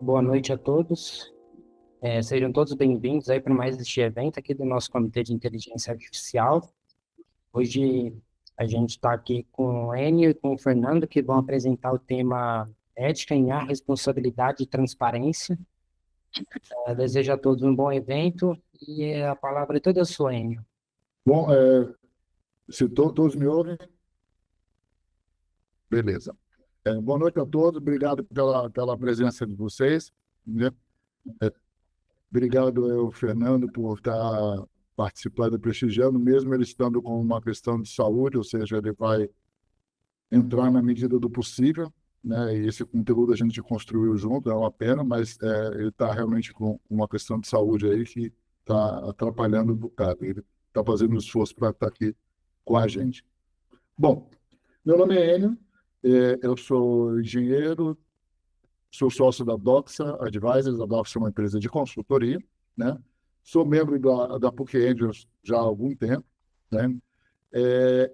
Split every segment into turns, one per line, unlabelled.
Boa noite a todos. Sejam todos bem-vindos aí para mais este evento aqui do nosso Comitê de Inteligência Artificial. Hoje a gente está aqui com o Enio e com o Fernando, que vão apresentar o tema Ética em IA, Responsabilidade e Transparência. Desejo a todos um bom evento e a palavra é toda sua, Enio.
Bom, se todos me ouvem, beleza. Boa noite a todos, obrigado pela presença de vocês, né? É, Obrigado ao Fernando por estar participando, prestigiando, mesmo ele estando com uma questão de saúde, ou seja, ele vai entrar na medida do possível, né? E esse conteúdo a gente construiu junto, é uma pena, mas ele está realmente com uma questão de saúde aí que está atrapalhando um bocado. Ele está fazendo um esforço para estar aqui com a gente. Bom, meu nome é Enio, eu sou engenheiro, sou sócio da Doxa Advisors. A Doxa é uma empresa de consultoria, né? Sou membro da PUC Angels já há algum tempo, né?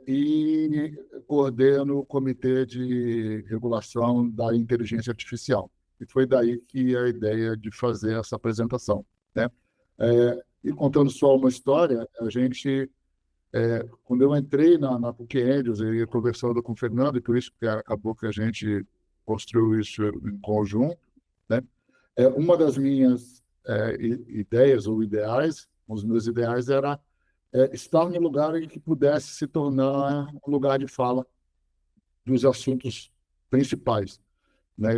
E coordeno o Comitê de Regulação da Inteligência Artificial. E foi daí que a ideia de fazer essa apresentação, né? E contando só uma história, quando eu entrei na PUC Angels, eu ia conversando com o Fernando, e por isso que acabou que a gente construiu isso em conjunto, né? Uma das minhas ideias ou ideais, um dos meus ideais era estar em um lugar em que pudesse se tornar um lugar de fala dos assuntos principais, né?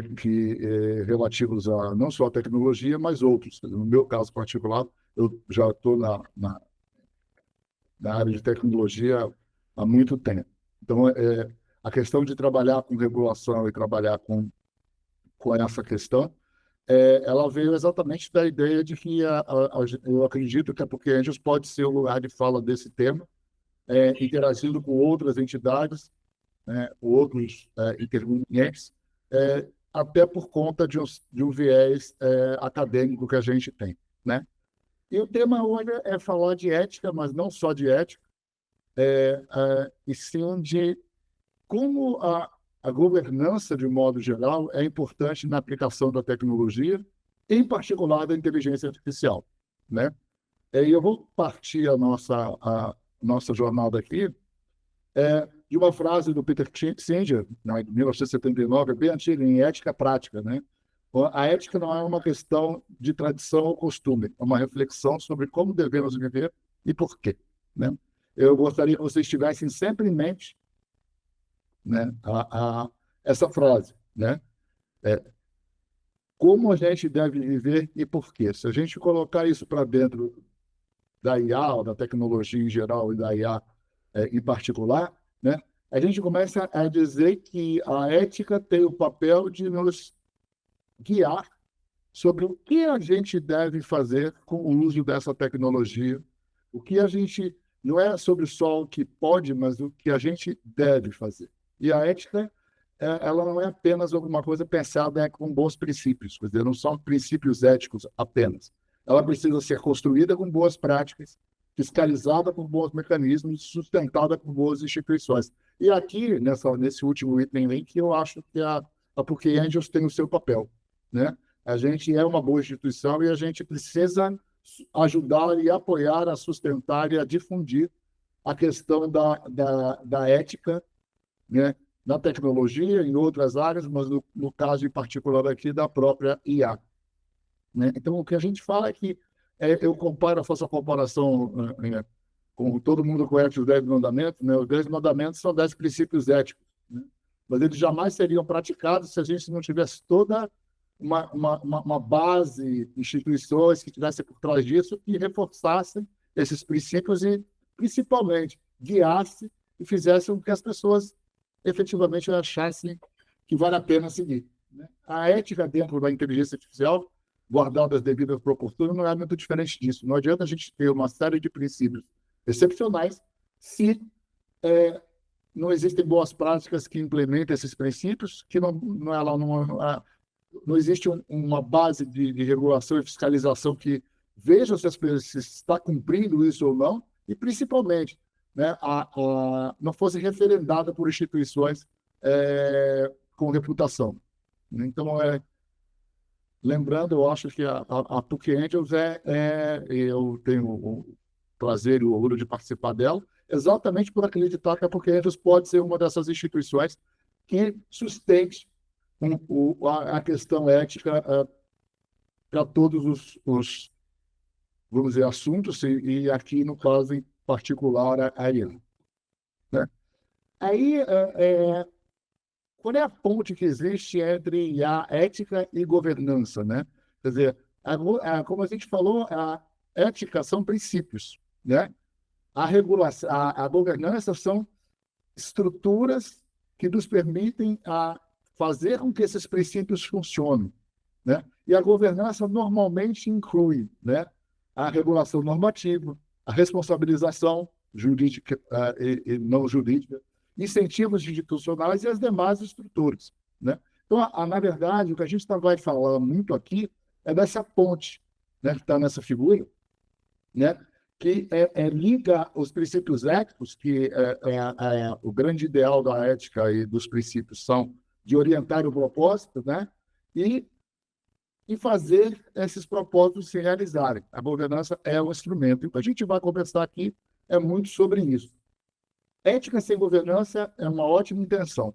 Relativos a não só a tecnologia, mas outros. No meu caso particular, eu já estou na área de tecnologia há muito tempo. Então, a questão de trabalhar com regulação e trabalhar com essa questão, ela veio exatamente da ideia de que eu acredito que a PUC Angels pode ser o lugar de fala desse tema, interagindo com outras entidades, né, outros intervenientes, até por conta de um viés acadêmico que a gente tem, né? E o tema hoje é falar de ética, mas não só de ética, e sim de como a governança, de modo geral, é importante na aplicação da tecnologia, em particular da inteligência artificial, né? E eu vou partir a nossa jornada aqui de uma frase do Peter Singer, né, de 1979, bem antiga, em Ética Prática, né? A ética não é uma questão de tradição ou costume, é uma reflexão sobre como devemos viver e por quê, né? Eu gostaria que vocês tivessem sempre em mente, né, essa frase, né? Como a gente deve viver e por quê. Se a gente colocar isso para dentro da IA, ou da tecnologia em geral e da IA em particular, né, a gente começa a dizer que a ética tem o papel de nos guiar sobre o que a gente deve fazer com o uso dessa tecnologia, o que a gente não é sobre só o que pode, mas o que a gente deve fazer. E a ética, ela não é apenas alguma coisa pensada com bons princípios, quer dizer, não são princípios éticos apenas. Ela precisa ser construída com boas práticas, fiscalizada por bons mecanismos, sustentada por boas instituições. E aqui, nesse último item, que eu acho que a PUC Angels tem o seu papel, né? A gente é uma boa instituição e a gente precisa ajudar e apoiar a sustentar e a difundir a questão da ética, né, na tecnologia, em outras áreas, mas no caso em particular aqui da própria IA, né? Então, o que a gente fala é que eu faço a comparação com todo mundo conhece os 10 mandamentos, né? Os 10 mandamentos são 10 princípios éticos, né? Mas eles jamais seriam praticados se a gente não tivesse toda uma base, instituições que estivessem por trás disso e reforçassem esses princípios e, principalmente, guiassem e fizessem com que as pessoas efetivamente achassem que vale a pena seguir, né? A ética dentro da inteligência artificial, guardada as devidas proporções, não é muito diferente disso. Não adianta a gente ter uma série de princípios excepcionais se não existem boas práticas que implementem esses princípios, que não existe uma base de regulação e fiscalização que veja se está cumprindo isso ou não, e principalmente, né, não fosse referendada por instituições com reputação. Então, lembrando, eu acho que a PUC Angels eu tenho o prazer e o orgulho de participar dela, exatamente por acreditar que a PUC Angels pode ser uma dessas instituições que sustente a questão ética para todos vamos dizer, assuntos, e aqui, no caso em particular, a IAN, né? Aí, qual é a ponte que existe entre a ética e governança, né? Quer dizer, como a gente falou, a ética são princípios, né? A regulação, a governança são estruturas que nos permitem fazer com que esses princípios funcionem, né? E a governança normalmente inclui, né, a regulação normativa, a responsabilização jurídica e não jurídica, incentivos institucionais e as demais estruturas, né? Então, na verdade, o que a gente vai falar muito aqui é dessa ponte, né, que está nessa figura, né, que liga os princípios éticos, que o grande ideal da ética e dos princípios são de orientar o propósito, né, e fazer esses propósitos se realizarem. A governança é um instrumento. E o que a gente vai conversar aqui é muito sobre isso. Ética sem governança é uma ótima intenção.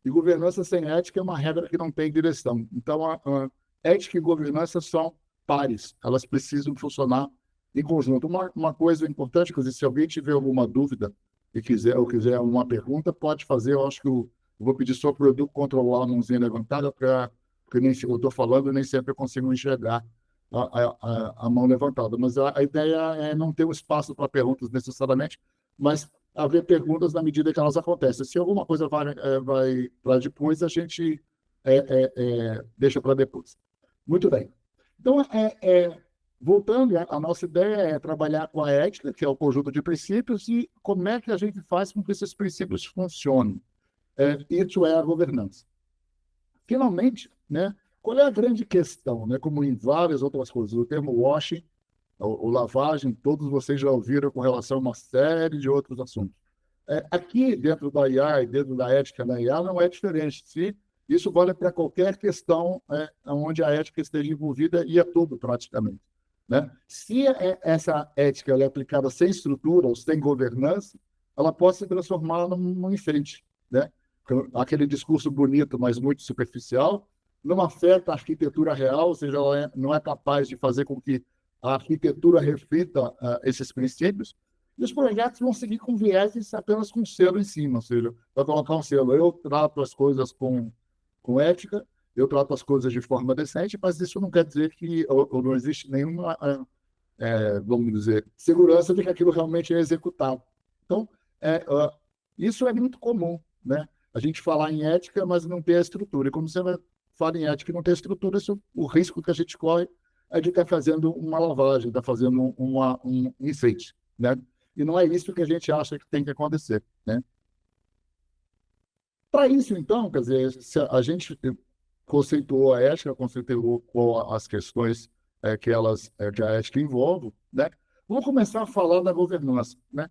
E governança sem ética é uma regra que não tem direção. Então, a ética e governança são pares. Elas precisam funcionar em conjunto. Uma coisa importante, se alguém tiver alguma dúvida e quiser uma pergunta, pode fazer. Eu acho que eu vou pedir só para o Edu controlar a mãozinha levantada, porque nem eu estou falando, nem sempre eu consigo enxergar a mão levantada. Mas a ideia é não ter um espaço para perguntas necessariamente, mas haver perguntas na medida que elas acontecem. Se alguma coisa vai para depois, a gente deixa para depois. Muito bem. Então, voltando, a nossa ideia é trabalhar com a ética, que é o conjunto de princípios, e como é que a gente faz com que esses princípios funcionem. Isso é a governança. Finalmente, né, qual é a grande questão? Né, como em várias outras coisas, o termo washing, ou lavagem, todos vocês já ouviram com relação a uma série de outros assuntos. Aqui, dentro da IA e dentro da ética da IA, não é diferente. Isso vale para qualquer questão onde a ética esteja envolvida, e é tudo praticamente, né? Se essa ética é aplicada sem estrutura ou sem governança, ela pode se transformar num enfeite, né? Aquele discurso bonito, mas muito superficial, não afeta a arquitetura real, ou seja, ela não é capaz de fazer com que a arquitetura reflita esses princípios, e os projetos vão seguir com vieses apenas com selo em cima, ou seja, vai colocar um selo. Eu trato as coisas com ética, eu trato as coisas de forma decente, mas isso não quer dizer que ou não existe nenhuma, vamos dizer, segurança de que aquilo realmente é executado. Então, isso é muito comum, né? A gente falar em ética, mas não ter a estrutura. E como você fala em ética e não ter estrutura, o risco que a gente corre é de estar fazendo uma lavagem, estar fazendo um enfeite, né? E não é isso que a gente acha que tem que acontecer, né? Para isso, então, quer dizer, se a gente conceituou a ética, conceituou as questões que a ética envolve, né? Vamos começar a falar da governança, né?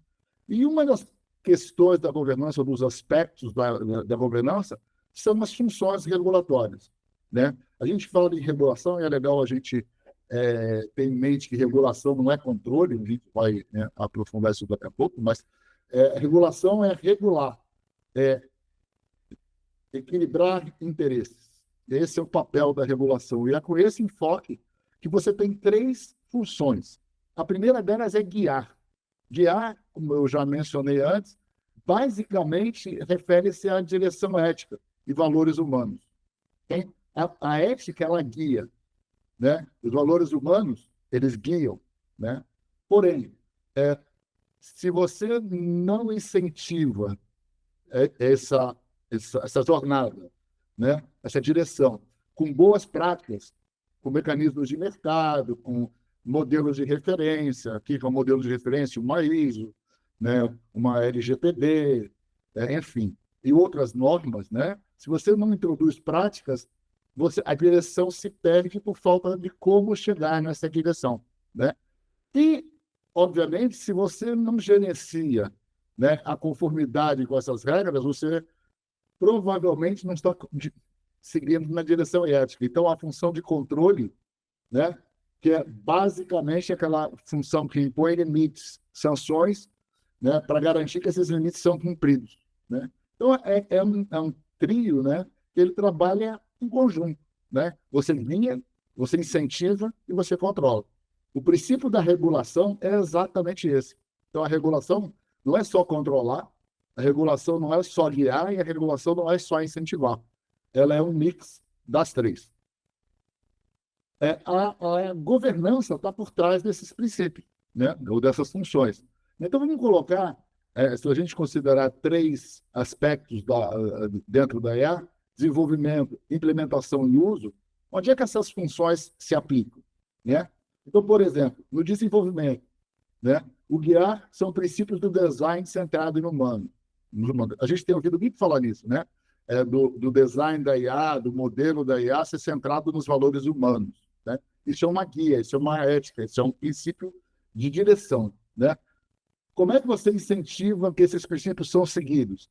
E uma das questões da governança, dos aspectos da governança, são as funções regulatórias, né? A gente fala de regulação e é legal a gente ter em mente que regulação não é controle, a gente vai aprofundar isso daqui a pouco, mas regulação é regular, equilibrar interesses. Esse é o papel da regulação. E é com esse enfoque que você tem 3 funções. A primeira delas é guiar. Guiar, como eu já mencionei antes, basicamente refere-se à direção ética e valores humanos. A ética, ela guia, né? Os valores humanos, eles guiam, né? Porém, se você não incentiva essa jornada, né? Essa direção, com boas práticas, com mecanismos de mercado, com modelos de referência, aqui com o modelo de referência, uma ISO, né? Uma LGPD, enfim, e outras normas, né? Se você não introduz práticas, a direção se perde por falta de como chegar nessa direção, né? E, obviamente, se você não gerencia, né, a conformidade com essas regras, você provavelmente não está seguindo na direção ética. Então, a função de controle, né, que é basicamente aquela função que impõe limites, sanções, né, para garantir que esses limites são cumpridos, né? Então, é um trio, né, que ele trabalha em conjunto, né? Você guia, você incentiva e você controla. O princípio da regulação é exatamente esse. Então, a regulação não é só controlar, a regulação não é só guiar e a regulação não é só incentivar. Ela é um mix das três. A governança está por trás desses princípios, né, ou dessas funções. Então, vamos colocar, se a gente considerar três aspectos dentro da IA: desenvolvimento, implementação e uso, onde é que essas funções se aplicam, né? Então, por exemplo, no desenvolvimento, né, o guiar são princípios do design centrado no humano. A gente tem ouvido muito falar nisso, né? Do design da IA, do modelo da IA ser centrado nos valores humanos, né? Isso é uma guia, isso é uma ética, isso é um princípio de direção, né? Como é que você incentiva que esses princípios são seguidos?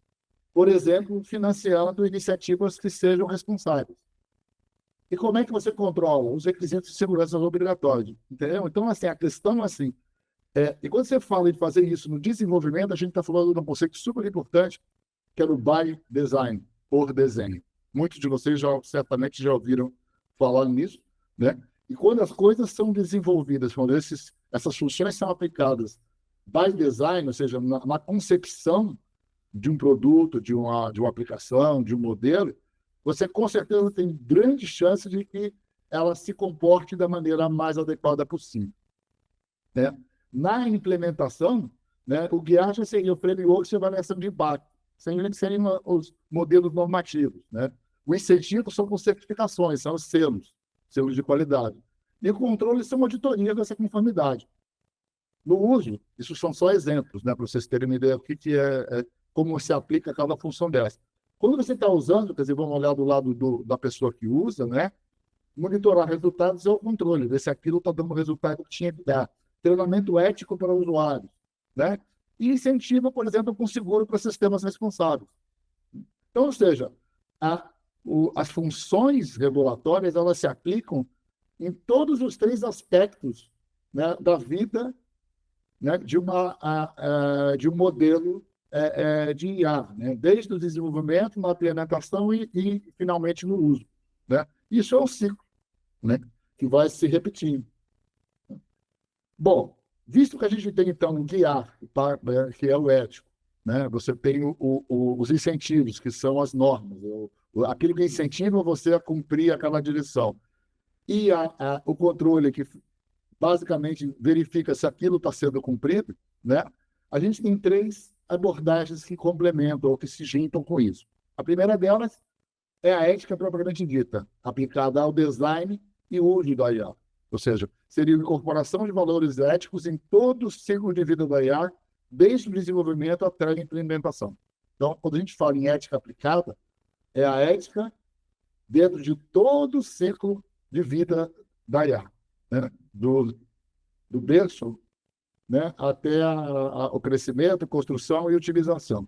Por exemplo, financiando iniciativas que sejam responsáveis. E como é que você controla os requisitos de segurança obrigatórios? Entendeu? Então, assim, a questão assim, e quando você fala em fazer isso no desenvolvimento, a gente está falando de um conceito super importante, que é o by design, por desenho. Muitos de vocês certamente já ouviram falar nisso, né? E quando as coisas são desenvolvidas, quando essas funções são aplicadas by design, ou seja, na concepção de um produto, de uma aplicação, de um modelo, você com certeza tem grande chance de que ela se comporte da maneira mais adequada possível, né? Na implementação, né, o guiar já seria o framework de avaliação de impacto, seriam os modelos normativos, né? O incentivo são com certificações, são os selos de qualidade. E o controle são auditorias dessa conformidade. No uso, isso são só exemplos, né, para vocês terem uma ideia do que como se aplica cada função dessa. Quando você está usando, quer dizer, vamos olhar do lado da pessoa que usa, né? Monitorar resultados é o controle, ver se aquilo está dando o resultado que tinha que dar. Treinamento ético para usuários, né? E incentiva, por exemplo, com seguro para sistemas responsáveis. Então, ou seja, as funções regulatórias, elas se aplicam em todos os três aspectos, né, da vida, né, de um modelo de IA, né? Desde o desenvolvimento, na implementação e finalmente no uso, né? Isso é um ciclo, né, que vai se repetindo. Bom, visto que a gente tem, então, um guiar, que é o ético, né? Você tem os incentivos, que são as normas, aquilo que incentiva você a cumprir aquela direção, e o controle, que basicamente verifica se aquilo está sendo cumprido, né? A gente tem três abordagens que complementam ou que se juntam com isso. A primeira delas é a ética propriamente dita, aplicada ao design e uso da IA. Ou seja, seria a incorporação de valores éticos em todo o ciclo de vida da IA, desde o desenvolvimento até a implementação. Então, quando a gente fala em ética aplicada, é a ética dentro de todo o ciclo de vida da IA, né? Do berço, né, até o crescimento, construção e utilização,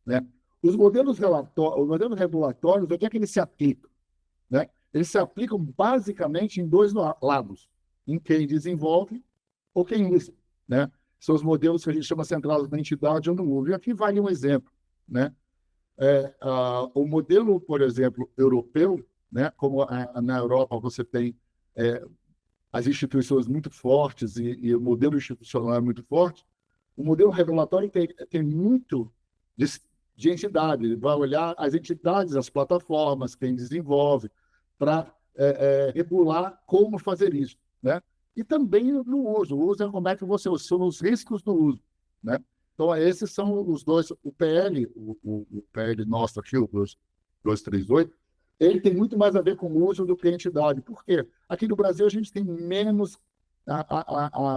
né? Os modelos regulatórios, onde é que eles se aplicam, né? Eles se aplicam basicamente em dois lados: em quem desenvolve ou quem usa, né? São os modelos que a gente chama centrados na entidade ou no uso. E aqui vale um exemplo, né? O modelo, por exemplo, europeu, né? Como na Europa você tem as instituições muito fortes e o modelo institucional é muito forte, o modelo regulatório tem muito de entidade. Ele vai olhar as entidades, as plataformas, quem desenvolve, para regular como fazer isso, né? E também no uso. O uso é como é que você usa, são os riscos do uso, né? Então, esses são os dois. O PL, o PL nosso aqui, o 238, ele tem muito mais a ver com o uso do que a entidade. Por quê? Aqui no Brasil, a gente tem menos,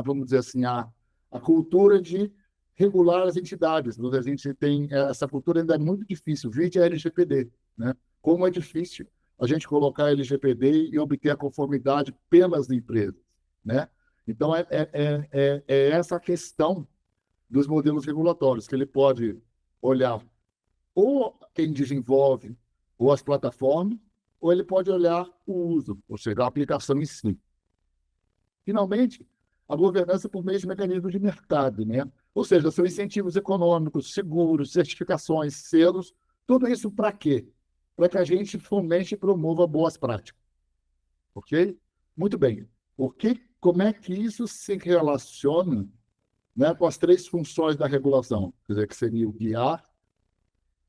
vamos dizer assim, a cultura de regular as entidades. A gente tem essa cultura, ainda é muito difícil. Vide a LGPD, né? Como é difícil a gente colocar a LGPD e obter a conformidade pelas empresas, né? Então, é essa a questão dos modelos regulatórios, que ele pode olhar ou quem desenvolve ou as plataformas, ou ele pode olhar o uso, ou seja, a aplicação em si. Finalmente, a governança por meio de mecanismos de mercado, né? Ou seja, são incentivos econômicos, seguros, certificações, selos, tudo isso para quê? Para que a gente fomente e promova boas práticas, ok? Muito bem. Como é que isso se relaciona, né, com as três funções da regulação? Quer dizer, que seria o guiar,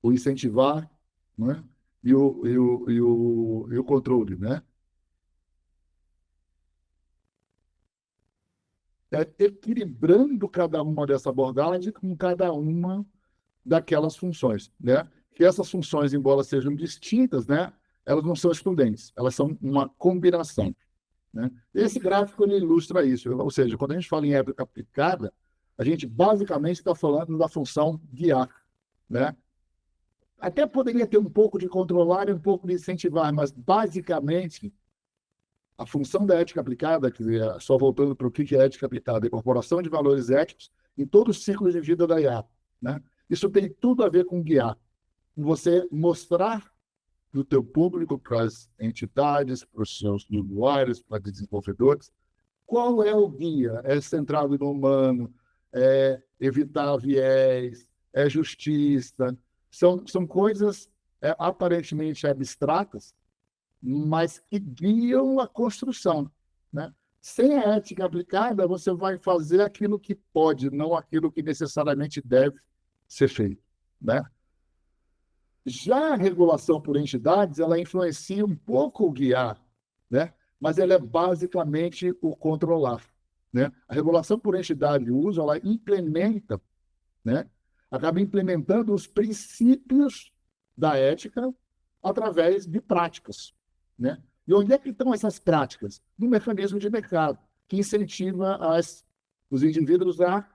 o incentivar, né, e o controle, né? Equilibrando cada uma dessa abordagem com cada uma daquelas funções, né? Que essas funções, embora sejam distintas, né, elas não são excludentes, elas são uma combinação, né? Esse gráfico ele ilustra isso, ou seja, quando a gente fala em ética aplicada, a gente basicamente está falando da função guiar, né? Até poderia ter um pouco de controlar e um pouco de incentivar, mas basicamente a função da ética aplicada, quer dizer, só voltando para o que é ética aplicada, é a incorporação de valores éticos em todo o ciclo de vida da IA, né? Isso tem tudo a ver com guiar, com você mostrar para o teu público, para as entidades, para os seus usuários, para os desenvolvedores, qual é o guia? É centrado no humano, é evitar viés, é justiça. São coisas aparentemente abstratas, mas que guiam a construção, né? Sem a ética aplicada, você vai fazer aquilo que pode, não aquilo que necessariamente deve ser feito, né? Já a regulação por entidades, ela influencia um pouco o guiar, né? Mas ela é basicamente o controlar, né? A regulação por entidade de uso, ela implementa, né? Acaba implementando os princípios da ética através de práticas, né? E onde é que estão essas práticas? No mecanismo de mercado, que incentiva os indivíduos a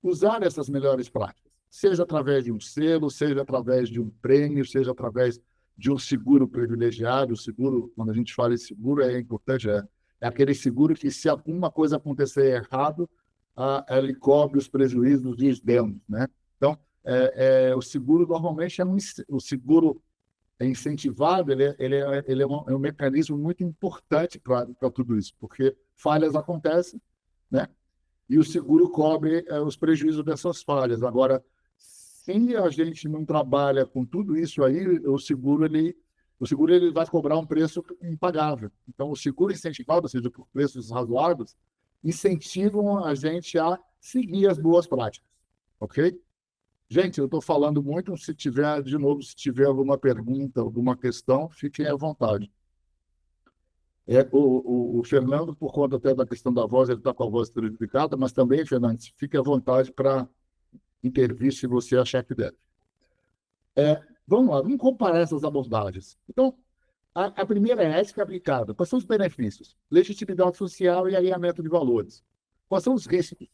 usar essas melhores práticas, seja através de um selo, seja através de um prêmio, seja através de um seguro privilegiado. O seguro, quando a gente fala em seguro, é importante, é aquele seguro que, se alguma coisa acontecer errado, ele cobre os prejuízos e os danos, né? Então, o seguro normalmente o seguro incentivado, ele é um mecanismo muito importante para tudo isso, porque falhas acontecem, né? E o seguro cobre os prejuízos dessas falhas. Agora, se a gente não trabalha com tudo isso aí, o seguro ele vai cobrar um preço impagável. Então, o seguro incentivado, ou seja, por preços razoáveis, incentivam a gente a seguir as boas práticas, ok? Gente, eu estou falando muito. Se tiver alguma pergunta, alguma questão, fiquem à vontade. O Fernando, por conta até da questão da voz, ele está com a voz triplicada, mas também, Fernando, fique à vontade para intervir se você achar que deve. Vamos lá, vamos comparar essas abordagens. Então, a primeira é a ética aplicada. Quais são os benefícios? Legitimidade social e alinhamento de valores. Quais são os riscos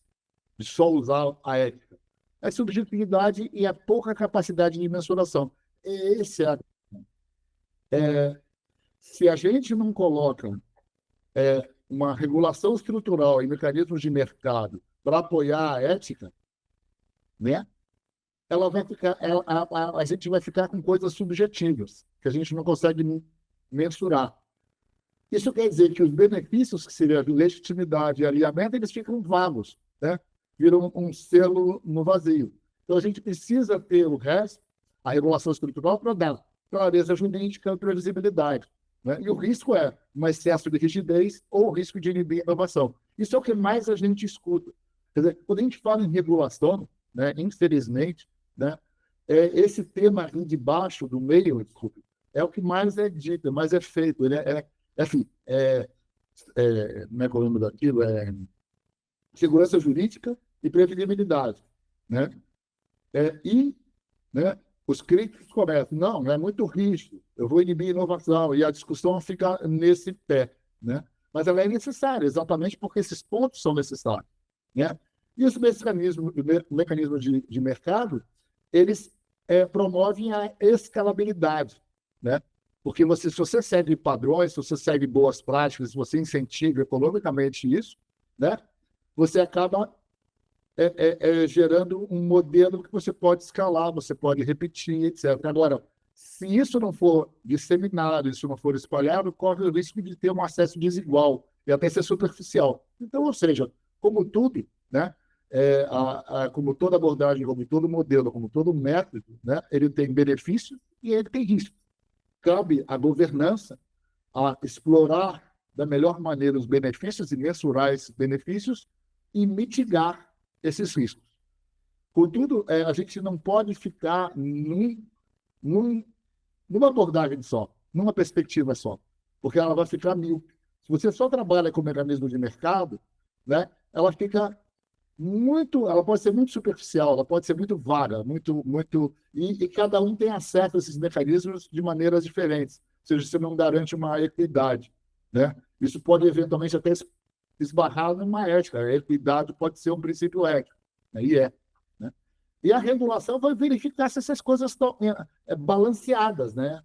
de só usar a ética? A subjetividade e a pouca capacidade de mensuração. Esse se a gente não coloca uma regulação estrutural e mecanismos de mercado para apoiar a ética, né? Ela vai ficar, a gente vai ficar com coisas subjetivas que a gente não consegue mensurar. Isso quer dizer que os benefícios, que seriam de legitimidade e alinhamento, eles ficam vagos, né? Viram um selo no vazio. Então, a gente precisa ter o resto, a regulação estrutural, para dar clareza jurídica e previsibilidade, né? E o risco é um excesso de rigidez ou o risco de inibir a inovação. Isso é o que mais a gente escuta. Quer dizer, quando a gente fala em regulação, né, infelizmente, né, esse tema aqui de baixo, do meio, desculpe, é o que mais é dito, mais é feito. Ele assim, como é que é o nome daquilo? Segurança jurídica e previsibilidade, né? Né, os críticos começam, não, é muito rígido, eu vou inibir a inovação, e a discussão fica nesse pé, né? Mas ela é necessária, exatamente porque esses pontos são necessários, né? E os mecanismos de mercado, eles promovem a escalabilidade, né? Porque se você segue padrões, se você segue boas práticas, se você incentiva economicamente isso, né? Você acaba gerando um modelo que você pode escalar, você pode repetir, etc. Agora, Se isso não for disseminado, isso não for espalhado, corre o risco de ter um acesso desigual e até ser superficial. Então, ou seja, como tudo, né, como toda abordagem, como todo modelo, como todo método, né, ele tem benefícios e ele tem riscos. Cabe à governança a explorar da melhor maneira os benefícios e mensurar esses benefícios e mitigar esses riscos. Contudo, a gente não pode ficar numa abordagem só, numa perspectiva só, porque ela vai ficar míope. Se você só trabalha com mecanismo de mercado, né, ela fica ela pode ser muito superficial, ela pode ser muito vaga, e cada um tem acesso a esses mecanismos de maneiras diferentes, ou seja, você não garante uma equidade, né? Isso pode eventualmente até esbarrar numa ética. A equidade pode ser um princípio ético, né? Né? E a regulação vai verificar se essas coisas estão balanceadas, né?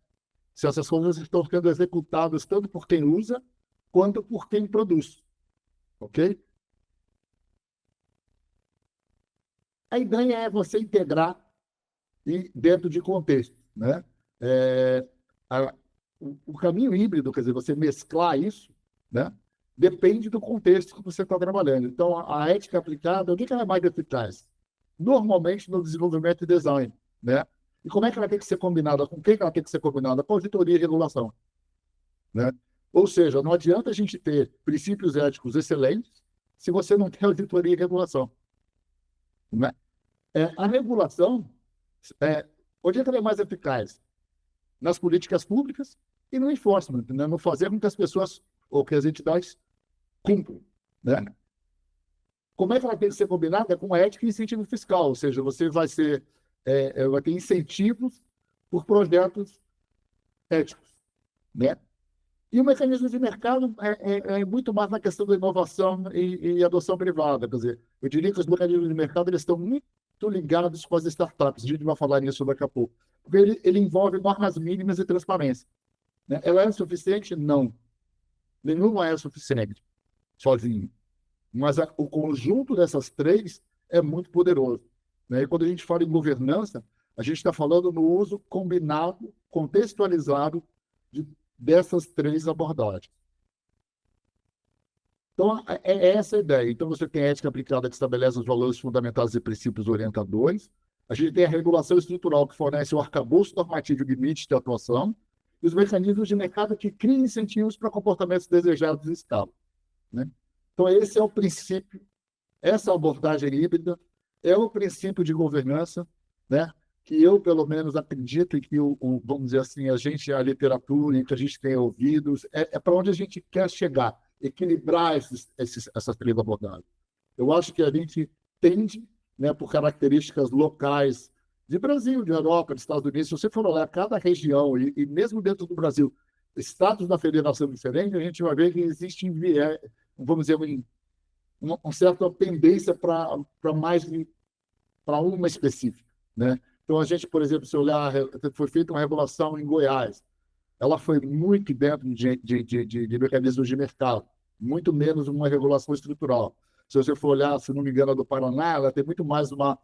Se essas coisas estão sendo executadas tanto por quem usa quanto por quem produz, ok? A ideia é você integrar e dentro de contexto, né? É, o caminho híbrido, quer dizer, você mesclar isso, né? Depende do contexto que você está trabalhando. Então, a ética aplicada, o que ela é mais eficaz? Normalmente no desenvolvimento e design, né? E como é que ela tem que ser combinada? Com quem ela tem que ser combinada? Com auditoria e regulação, né? Ou seja, não adianta a gente ter princípios éticos excelentes se você não tem auditoria e regulação, né? A regulação, onde é que ela é mais eficaz? Nas políticas públicas e no enforcement, né? No fazer com que as pessoas ou que as entidades cumpram, né? Como é que ela tem que ser combinada? Com ética e incentivo fiscal, ou seja, você vai ter incentivos por projetos éticos, né? E o mecanismo de mercado é muito mais na questão da inovação e adoção privada. Quer dizer, eu diria que os mecanismos de mercado eles estão muito ligados com as startups. A gente vai falar nisso daqui a pouco. Porque ele envolve normas mínimas e transparência, né? Ela é suficiente? Não. Nenhuma é suficiente sozinho. Mas o conjunto dessas três é muito poderoso, né? E quando a gente fala em governança, a gente está falando no uso combinado, contextualizado dessas três abordagens. Então, é essa a ideia. Então, você tem a ética aplicada que estabelece os valores fundamentais e princípios orientadores. A gente tem a regulação estrutural que fornece o arcabouço normativo e limites de atuação. E os mecanismos de mercado que criam incentivos para comportamentos desejados e estáveis, né? Então, esse é o princípio, essa abordagem híbrida é o princípio de governança, né? Que eu, pelo menos, acredito que, vamos dizer assim, a literatura, que a gente tem ouvido, é para onde a gente quer chegar, equilibrar essas três abordagens. Eu acho que a gente tende, né, por características locais de Brasil, de Europa, dos Estados Unidos, se você for olhar cada região, e mesmo dentro do Brasil, estados da federação diferentes, a gente vai ver que existe, vamos dizer, uma certa tendência para uma específica, né? Então, a gente, por exemplo, se olhar, foi feita uma regulação em Goiás, ela foi muito dentro de mecanismos de mercado, muito menos uma regulação estrutural. Se você for olhar, se não me engano, a do Paraná, ela tem muito mais uma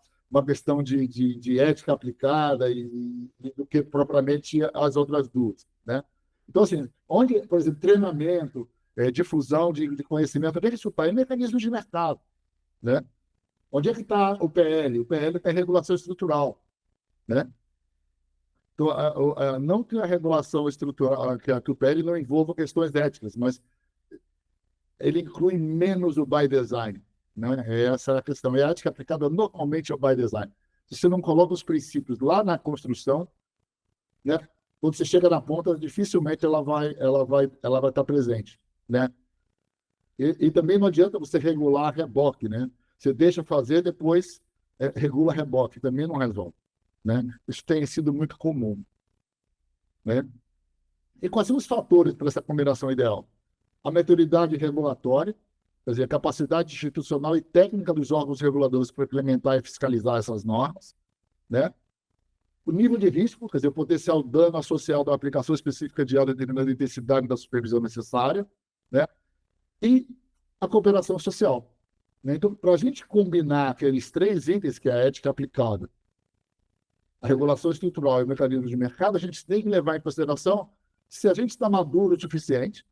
questão de ética aplicada do que propriamente as outras duas, né? Então, assim, onde, por exemplo, treinamento, difusão de conhecimento, onde é que isso está? Em mecanismos de mercado, né? Onde é que está o PL? O PL tem regulação estrutural, né? Então, não que a regulação estrutural, que o PL não envolva questões éticas, mas ele inclui menos o by design, né? Essa é a questão. E a ética aplicada normalmente ao by design. Se você não coloca os princípios lá na construção, né? Quando você chega na ponta, dificilmente ela vai estar presente, né? E também não adianta você regular reboque, né? Você deixa fazer, depois regula reboque, também não resolve, né? Isso tem sido muito comum, né? E quais são os fatores para essa combinação ideal? A maturidade regulatória, quer dizer, a capacidade institucional e técnica dos órgãos reguladores para implementar e fiscalizar essas normas, né? O nível de risco, quer dizer, o potencial dano associado à aplicação específica de área determinada intensidade da supervisão necessária, né? E a cooperação social, né? Então, para a gente combinar aqueles três itens, que é a ética aplicada, a regulação estrutural e o mecanismo de mercado, a gente tem que levar em consideração se a gente está maduro o suficiente,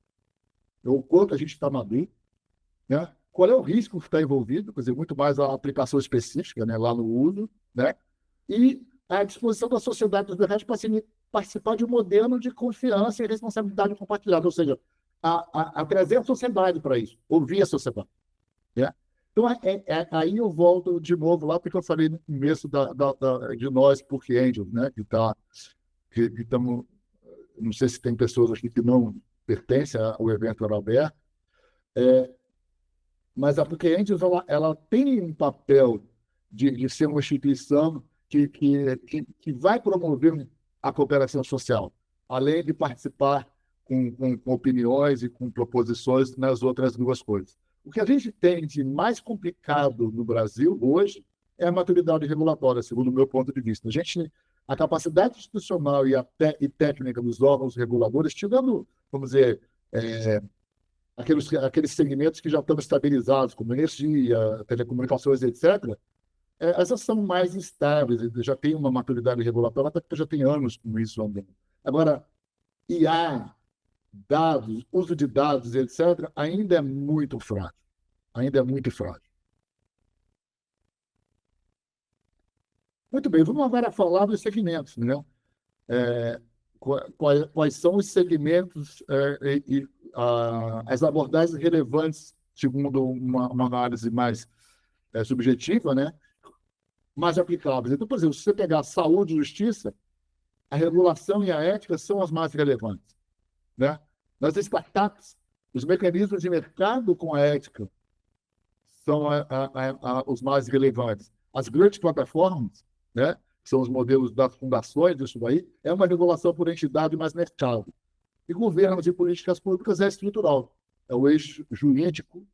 ou quanto a gente está maduro, né? Qual é o risco que está envolvido, quer dizer, muito mais a aplicação específica, né, lá no uso, né? E a disposição da sociedade dos mercados para participar de um modelo de confiança e responsabilidade compartilhada, ou seja, a trazer a sociedade para isso, ouvir a sociedade, né? Então, aí eu volto de novo lá, porque eu falei no começo de nós, porque Angels, né? Que estamos, não sei se tem pessoas aqui que não pertencem ao evento aberto, mas a Porque Angels ela tem um papel de ser uma instituição que vai promover a cooperação social, além de participar com opiniões e com proposições nas outras duas coisas. O que a gente tem de mais complicado no Brasil hoje é a maturidade regulatória, segundo o meu ponto de vista. A capacidade institucional e técnica dos órgãos reguladores, tirando, vamos dizer, aqueles segmentos que já estão estabilizados, como energia, telecomunicações, etc., essas são mais instáveis, já tem uma maturidade regulatória, até porque já tem anos com isso andando. Agora, IA, dados, uso de dados, etc., ainda é muito frágil. Ainda é muito frágil. Muito bem, vamos agora falar dos segmentos, né? Quais são os segmentos as abordagens relevantes, segundo uma análise mais subjetiva, né? Mais aplicáveis. Então, por exemplo, se você pegar saúde e justiça, a regulação e a ética são as mais relevantes, né? Nas startups, os mecanismos de mercado com a ética são os mais relevantes. As grandes plataformas, né, que são os modelos das fundações, isso daí, é uma regulação por entidade mais mercado. E governos e políticas públicas é estrutural. É o eixo jurídico,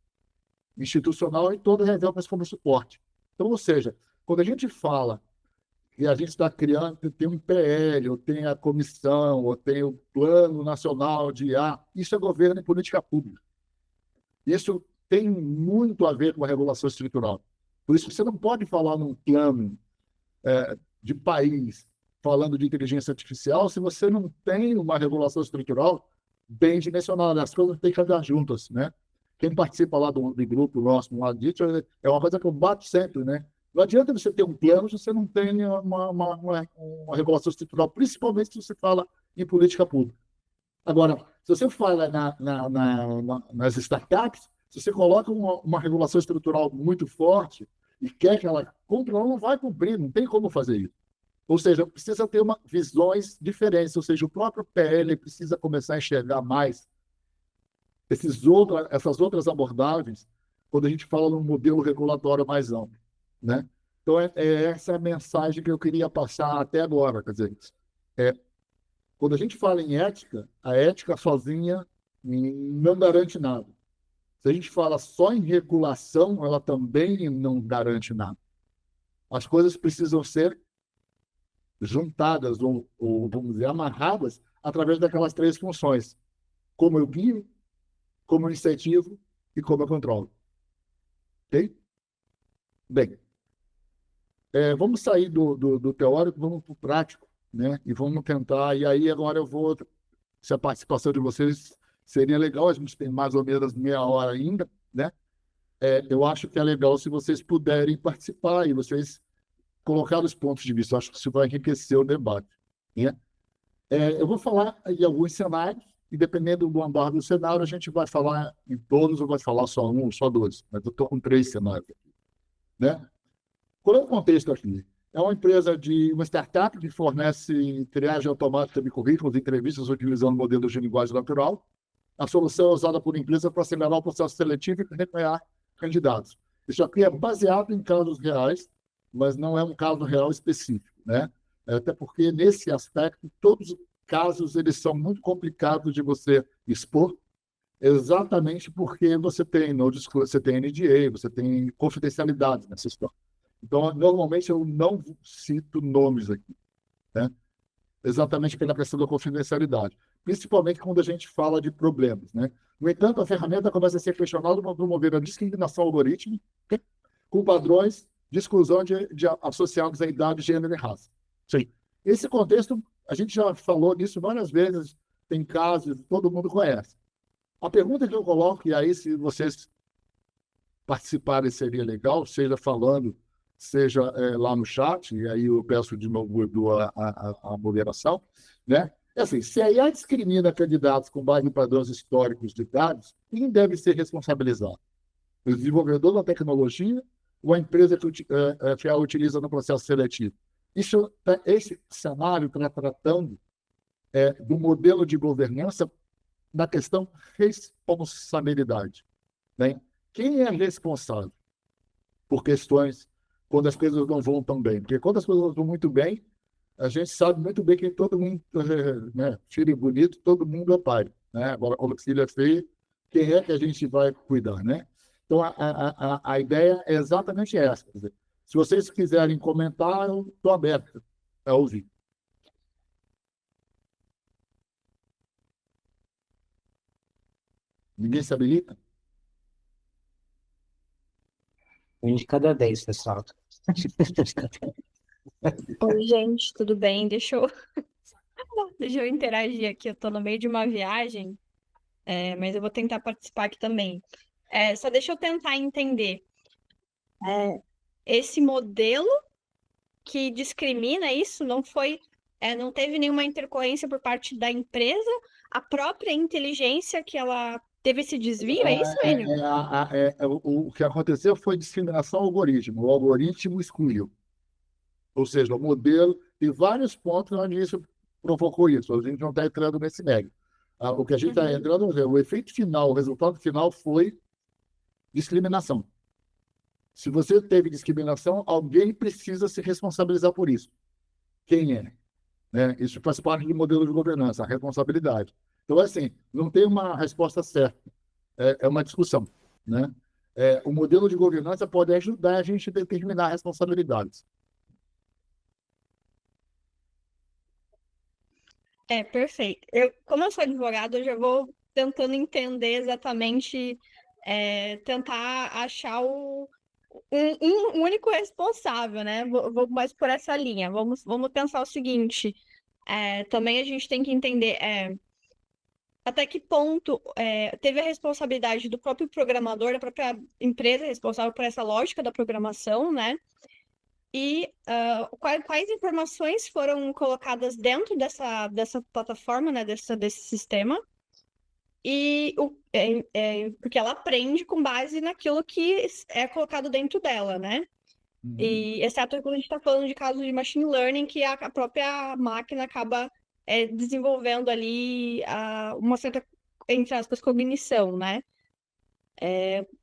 institucional e todas as regras como suporte. Então, ou seja, quando a gente fala que a gente está criando, tem um PL, ou tem a comissão, ou tem o Plano Nacional de IA, isso é governo e política pública. Isso tem muito a ver com a regulação estrutural. Por isso, você não pode falar num plano de país falando de inteligência artificial se você não tem uma regulação estrutural bem dimensionada. As coisas têm que andar juntas, né? Quem participa lá do grupo nosso, lá disso, é uma coisa que eu bato sempre, né? Não adianta você ter um plano se você não tem uma regulação estrutural, principalmente se você fala em política pública. Agora, se você fala nas startups, se você coloca uma regulação estrutural muito forte e quer que ela cumpra, ela não vai cumprir, não tem como fazer isso. Ou seja, precisa ter visões diferentes, ou seja, o próprio PL precisa começar a enxergar mais essas outras abordagens quando a gente fala num modelo regulatório mais amplo, né? Então, essa é a mensagem que eu queria passar até agora. Quer dizer, quando a gente fala em ética, a ética sozinha não garante nada. Se a gente fala só em regulação, ela também não garante nada. As coisas precisam ser juntadas ou vamos dizer, amarradas através daquelas três funções. Como eu guio, como eu incentivo e como eu controlo. Ok? Bem, vamos sair do teórico, vamos para o prático, né? E vamos tentar. E aí, agora eu vou. Se a participação de vocês seria legal, a gente tem mais ou menos meia hora ainda, né? Eu acho que é legal se vocês puderem participar e vocês colocar os pontos de vista. Eu acho que isso vai enriquecer o debate, né? Eu vou falar em alguns cenários, e dependendo do andar do cenário, a gente vai falar em todos ou vai falar só um, só dois. Mas eu estou com 3 cenários aqui, né? Qual é o contexto aqui? É uma startup que fornece triagem automática de currículos e entrevistas utilizando modelos de linguagem natural. A solução é usada por empresa para acelerar o processo seletivo e recriar candidatos. Isso aqui é baseado em casos reais, mas não é um caso real específico, né? Até porque, nesse aspecto, todos os casos eles são muito complicados de você expor, exatamente porque você tem NDA, você tem confidencialidade nessa história. Então, normalmente, eu não cito nomes aqui, né? Exatamente pela questão da confidencialidade, principalmente quando a gente fala de problemas, né? No entanto, a ferramenta começa a ser questionada para promover a discriminação algorítmica com padrões de exclusão associados à idade, gênero e raça. Sim. Esse contexto, a gente já falou nisso várias vezes, tem casos, todo mundo conhece. A pergunta que eu coloco, e aí se vocês participarem seria legal, seja falando, seja lá no chat, e aí eu peço de novo Edu, a moderação, né? É assim, se a IA discrimina candidatos com base em padrões históricos de dados, quem deve ser responsabilizado? O desenvolvedor da tecnologia ou a empresa que a utiliza no processo seletivo? Esse cenário está tratando do modelo de governança na questão responsabilidade, né? Quem é responsável por questões quando as coisas não vão tão bem? Porque quando as coisas vão muito bem, a gente sabe muito bem que todo mundo, né, filho bonito, todo mundo é pai, né? Agora, quando o filho é feio, quem é que a gente vai cuidar, né? Então, a ideia é exatamente essa. Quer dizer, se vocês quiserem comentar, eu estou aberto a ouvir. Ninguém se habilita?
Um de cada 10, pessoal.
Oi, gente, tudo bem? Deixa eu interagir aqui. Eu tô no meio de uma viagem, mas eu vou tentar participar aqui também. Só deixa eu tentar entender. Esse modelo que discrimina isso não teve nenhuma intercorrência por parte da empresa, a própria inteligência que ela teve esse desvio, é isso, Enio?
O que aconteceu foi discriminação ao algoritmo. O algoritmo excluiu. Ou seja, o modelo tem vários pontos onde isso provocou isso. A gente não está entrando nesse mérito. O que a gente está entrando, o efeito final, o resultado final foi discriminação. Se você teve discriminação, alguém precisa se responsabilizar por isso. Quem é? Né? Isso faz parte do modelo de governança, a responsabilidade. Então, assim, não tem uma resposta certa. É uma discussão, né? O modelo de governança pode ajudar a gente a determinar responsabilidades.
Perfeito. Como eu sou advogada, eu já vou tentando entender exatamente, tentar achar um único responsável, né? Vou mais por essa linha. Vamos pensar o seguinte: também a gente tem que entender até que ponto teve a responsabilidade do próprio programador, da própria empresa responsável por essa lógica da programação, né? E quais informações foram colocadas dentro dessa plataforma, né, desse sistema, e porque ela aprende com base naquilo que é colocado dentro dela, né? E exceto quando a gente está falando de casos de machine learning, que a própria máquina acaba desenvolvendo ali uma certa, entre aspas, cognição, né?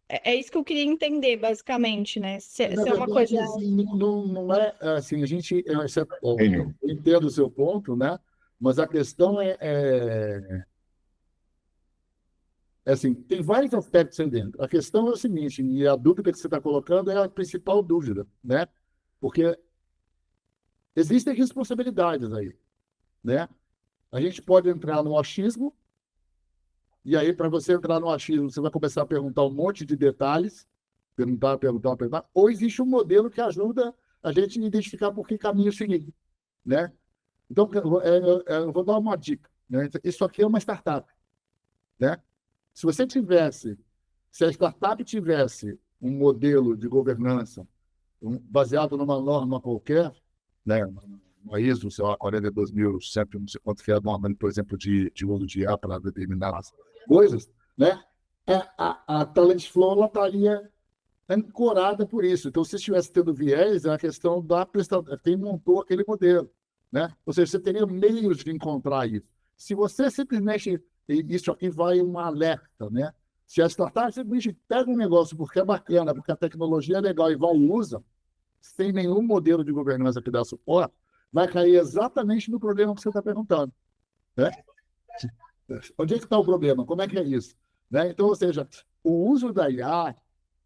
É isso que eu queria entender, basicamente, né? Se
Na
é uma
verdade,
coisa.
assim, não é assim, a gente eu entendo o seu ponto, né? Mas a questão assim, tem vários aspectos aí dentro. A questão é o seguinte, e a dúvida que você está colocando é a principal dúvida, né? Porque existem responsabilidades aí, né? A gente pode entrar no achismo, e aí, para você entrar no achismo, você vai começar a perguntar um monte de detalhes, perguntar, ou existe um modelo que ajuda a gente a identificar por que caminho seguir, né? Então, eu vou dar uma dica, né? Isso aqui é uma startup, né? Se a startup tivesse um modelo de governança baseado numa norma qualquer, né? Uma ISO, sei lá, 42.100, não sei quanto que é a norma, por exemplo, de uso de IA para determinadas coisas, né? A Talentflow ela estaria ancorada por isso. Então, se estivesse tendo viés, é a questão da prestadora, quem montou aquele modelo, né? Ou seja, você teria meios de encontrar isso. Se você simplesmente, isso aqui vai um alerta, né? Se a startup simplesmente pega um negócio porque é bacana, porque a tecnologia é legal e vai e usa, sem nenhum modelo de governança que dá suporte, vai cair exatamente no problema que você está perguntando, né? Onde é que está o problema? Como é que é isso? Né? Então, ou seja, o uso da IA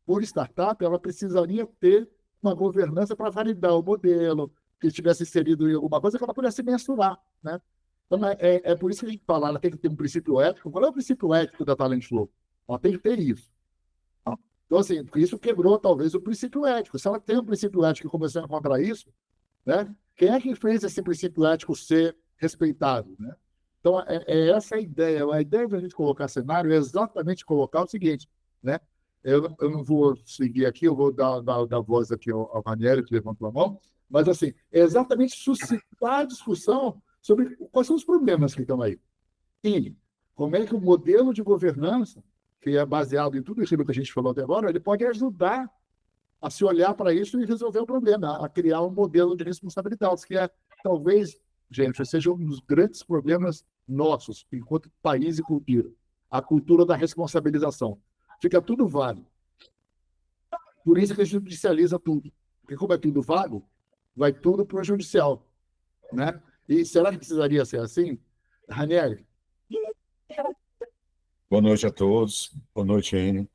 por startup, ela precisaria ter uma governança para validar o modelo, que estivesse inserido em alguma coisa que ela pudesse mensurar, né? Então, é por isso que a gente fala, ela tem que ter um princípio ético. Qual é o princípio ético da Talentflow? Ela tem que ter isso. Então, assim, isso quebrou, talvez, o princípio ético. Se ela tem um princípio ético e começou a encontrar isso, né? Quem é que fez esse princípio ético ser respeitado, né? Então, é essa a ideia. A ideia da gente colocar cenário é exatamente colocar o seguinte, né? Eu não vou seguir aqui, eu vou dar voz aqui ao Ranieri, que levantou a mão, mas, assim, é exatamente suscitar a discussão sobre quais são os problemas que estão aí. E como é que o modelo de governança, que é baseado em tudo aquilo que a gente falou até agora, ele pode ajudar a se olhar para isso e resolver o problema, a criar um modelo de responsabilidade, que é, talvez, gente, seja um dos grandes problemas nossos, enquanto país e cultura. A cultura da responsabilização. Fica tudo vago. Por isso que a gente judicializa tudo. Porque como é tudo vago, vai tudo para o judicial, né? E será que precisaria ser assim? Ranieri?
Boa noite a todos. Boa noite, Enio.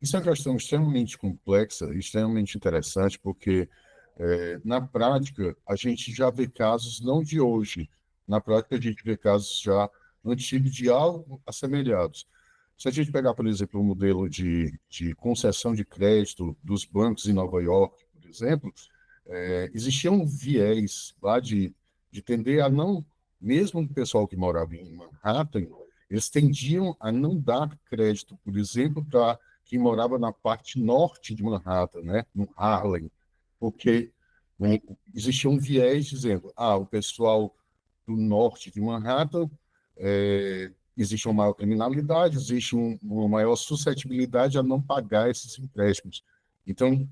Isso é uma questão extremamente complexa e extremamente interessante, porque, na prática, a gente já vê casos, não de hoje, na prática, a gente vê casos já antigos de algo assemelhados. Se a gente pegar, por exemplo, o modelo de concessão de crédito dos bancos em Nova York, por exemplo, existia um viés lá de tender a não, mesmo o pessoal que morava em Manhattan, eles tendiam a não dar crédito, por exemplo, para quem morava na parte norte de Manhattan, né, no Harlem, porque, né, existia um viés dizendo, o pessoal do norte de Manhattan, existe uma maior criminalidade, existe uma maior suscetibilidade a não pagar esses empréstimos. Então,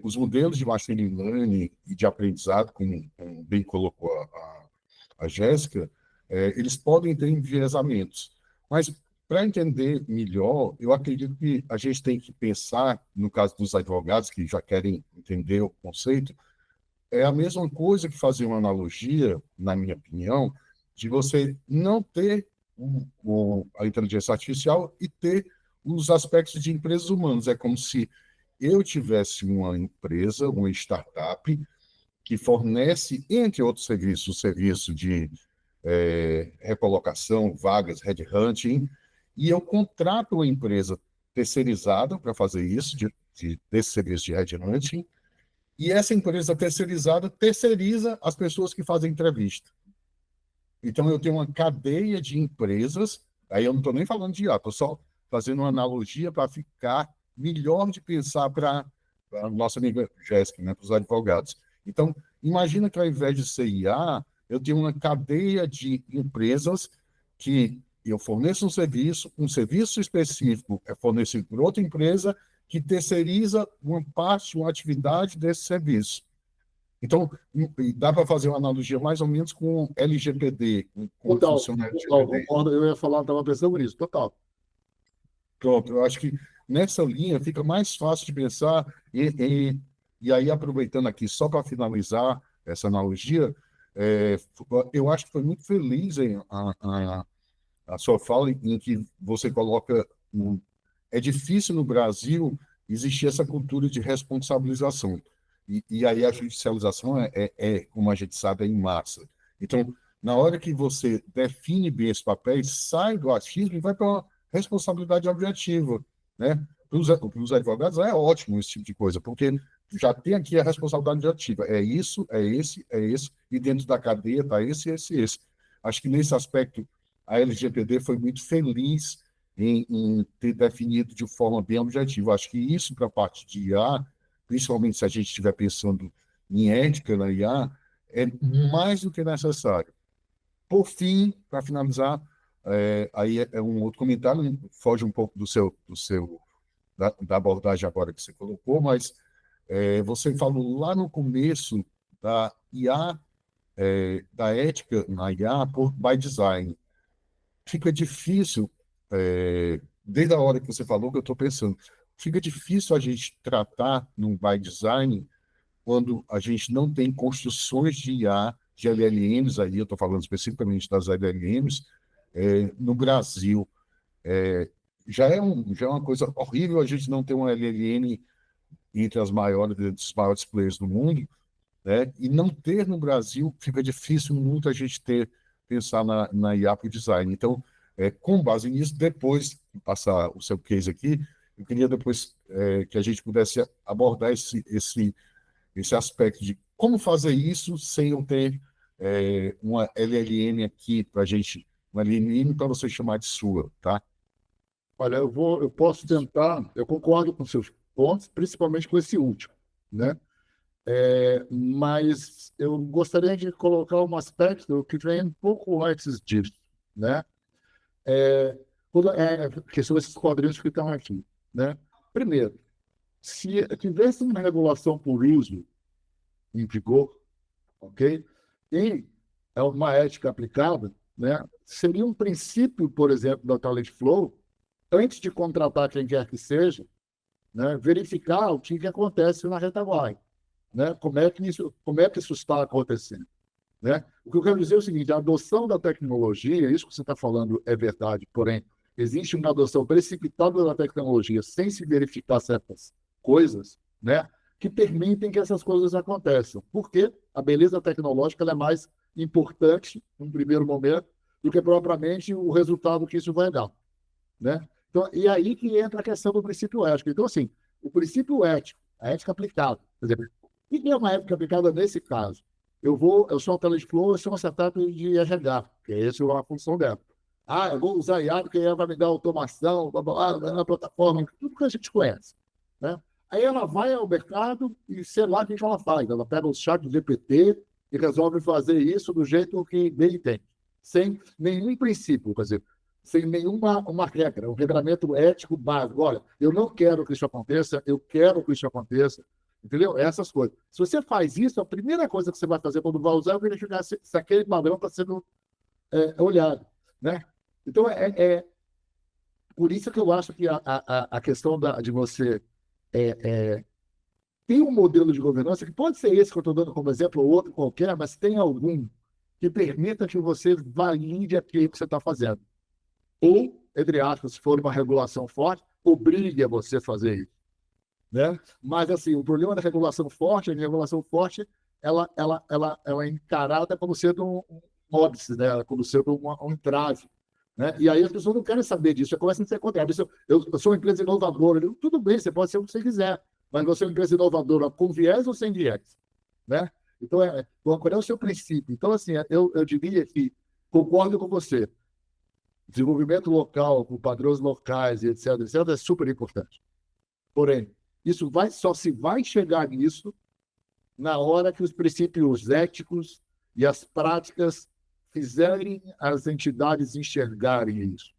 os modelos de machine learning e de aprendizado, como bem colocou a Jéssica, eles podem ter enviesamentos. Mas, para entender melhor, eu acredito que a gente tem que pensar, no caso dos advogados que já querem entender o conceito, é a mesma coisa que fazer uma analogia, na minha opinião, de você não ter a inteligência artificial e ter os aspectos de empresas humanas. É como se eu tivesse uma empresa, uma startup, que fornece, entre outros serviços, o serviço de recolocação, vagas, headhunting, e eu contrato uma empresa terceirizada para fazer isso, desse serviço de headhunting, e essa empresa terceirizada terceiriza as pessoas que fazem entrevista. Então, eu tenho uma cadeia de empresas, aí eu não estou nem falando de IA, estou só fazendo uma analogia para ficar melhor de pensar para a nossa amiga Jéssica, né, para os advogados. Então, imagina que ao invés de ser IA, eu tenho uma cadeia de empresas que eu forneço um serviço específico é fornecido por outra empresa que terceiriza uma parte, uma atividade desse serviço. Então, dá para fazer uma analogia mais ou menos com LGPD, como
Total,
funciona o
total,
LGPD.
concordo. Eu ia falar, estava pensando nisso, total.
Pronto, eu acho que nessa linha fica mais fácil de pensar, e aí, aproveitando aqui, só para finalizar essa analogia, eu acho que foi muito feliz a sua fala em que você coloca. É difícil no Brasil existir essa cultura de responsabilização. E aí a judicialização como a gente sabe, é em massa. Então, na hora que você define bem esse papel, sai do achismo e vai para uma responsabilidade objetiva, né? Para os advogados é ótimo esse tipo de coisa, porque já tem aqui a responsabilidade objetiva. É isso, é esse, e dentro da cadeia está esse, esse, esse. Acho que nesse aspecto a LGPD foi muito feliz em ter definido de forma bem objetiva. Acho que isso para a parte de IA, principalmente se a gente estiver pensando em ética na IA, é mais do que necessário. Por fim, para finalizar, aí é um outro comentário, foge um pouco da abordagem agora que você colocou, mas você falou lá no começo da IA, da ética na IA by design. Fica difícil, desde a hora que você falou que eu estou pensando, fica difícil a gente tratar num by design quando a gente não tem construções de IA, de LLMs, aí eu estou falando especificamente das LLMs, no Brasil. Já é uma coisa horrível a gente não ter uma LLM entre os maiores players do mundo, né? E não ter no Brasil, fica difícil muito a gente pensar na IA para o design. Então, com base nisso, depois de passar o seu case aqui, eu queria depois que a gente pudesse abordar esse aspecto de como fazer isso sem eu ter uma LLM aqui para gente, uma LLM para você chamar de sua, tá?
Olha, eu posso tentar, eu concordo com seus pontos, principalmente com esse último, né? Mas eu gostaria de colocar um aspecto que vem um pouco antes disso, né? Que são esses quadrinhos que estão aqui, né? Primeiro, se tivesse uma regulação por uso em vigor, ok? E é uma ética aplicada, né? Seria um princípio, por exemplo, da Talent Flow, antes de contratar quem quer que seja, né? Verificar o que acontece na retaguarda, né? Como é que isso está acontecendo, né? O que eu quero dizer é o seguinte: a adoção da tecnologia, isso que você está falando é verdade, porém, existe uma adoção precipitada da tecnologia sem se verificar certas coisas, né? Que permitem que essas coisas aconteçam. Porque a beleza tecnológica ela é mais importante, num primeiro momento, do que propriamente o resultado que isso vai dar, né? Então, e aí que entra a questão do princípio ético. Então, assim, o princípio ético, a ética aplicada. Por exemplo, o que é uma ética aplicada nesse caso? Eu sou uma Talent Flow, eu sou uma startup de RH, que essa é a função dela. Eu vou usar IA porque ela vai me dar automação, blá, blá, blá, na plataforma, tudo que a gente conhece, né? Aí ela vai ao mercado e sei lá o que ela faz. Ela pega o chat do GPT e resolve fazer isso do jeito que bem entende, sem nenhum princípio, quer dizer, sem nenhuma regra, um regramento ético básico. Olha, eu não quero que isso aconteça, eu quero que isso aconteça, entendeu? Essas coisas. Se você faz isso, a primeira coisa que você vai fazer quando vai usar é verificar se aquele padrão está sendo olhado, né? Então, por isso que eu acho que a questão de você tem um modelo de governança, que pode ser esse que eu estou dando como exemplo, ou outro qualquer, mas tem algum que permita que você valide aquilo que você está fazendo. Ou, entre aspas, se for uma regulação forte, obrigue a você a fazer isso, né? Mas, assim, o problema da regulação forte é que a regulação forte ela é encarada como sendo um óbice, né? Como sendo um entrave, né? E aí as pessoas não querem saber disso, já começam a ser contra. Eu sou uma empresa inovadora. Tudo bem, você pode ser o que você quiser, mas você é uma empresa inovadora com viés ou sem viés, né? Então, qual é o seu princípio? Então, assim, eu diria que concordo com você. Desenvolvimento local, com padrões locais, etc., é super importante. Porém, isso só se vai chegar nisso na hora que os princípios éticos e as práticas fizerem as entidades enxergarem isso.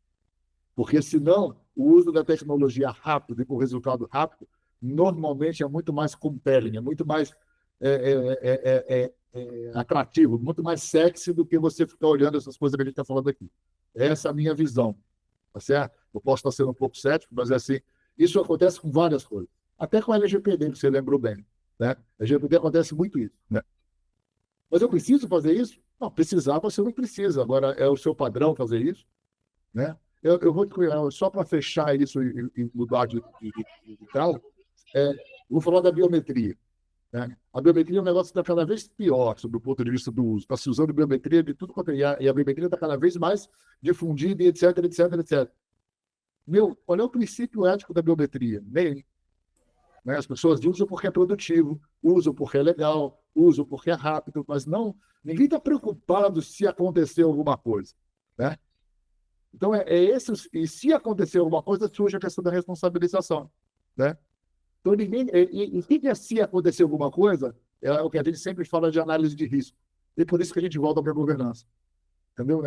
Porque, senão, o uso da tecnologia rápido e com resultado rápido, normalmente é muito mais compelling, é muito mais atrativo, muito mais sexy do que você ficar olhando essas coisas que a gente está falando aqui. Essa é a minha visão, tá certo? Eu posso estar sendo um pouco cético, mas assim, isso acontece com várias coisas. Até com a LGPD, que você lembrou bem, né? A LGPD acontece muito isso, né? Mas eu preciso fazer isso? Não, precisar você não precisa. Agora, é o seu padrão fazer isso, né? Eu vou só para fechar isso e mudar de tal, vou falar da biometria, né? A biometria é um negócio que está cada vez pior sob o ponto de vista do uso. Está se usando biometria de tudo quanto é. E a biometria está cada vez mais difundida, etc, etc, etc. Olha o princípio ético da biometria. Nem, né? As pessoas usam porque é produtivo, usam porque é legal, usam porque é rápido, mas ninguém está preocupado se acontecer alguma coisa, né? Então, e se acontecer alguma coisa, surge a questão da responsabilização, né? Então, o que é se acontecer alguma coisa? É o que a gente sempre fala de análise de risco. E por isso que a gente volta para a governança. Entendeu?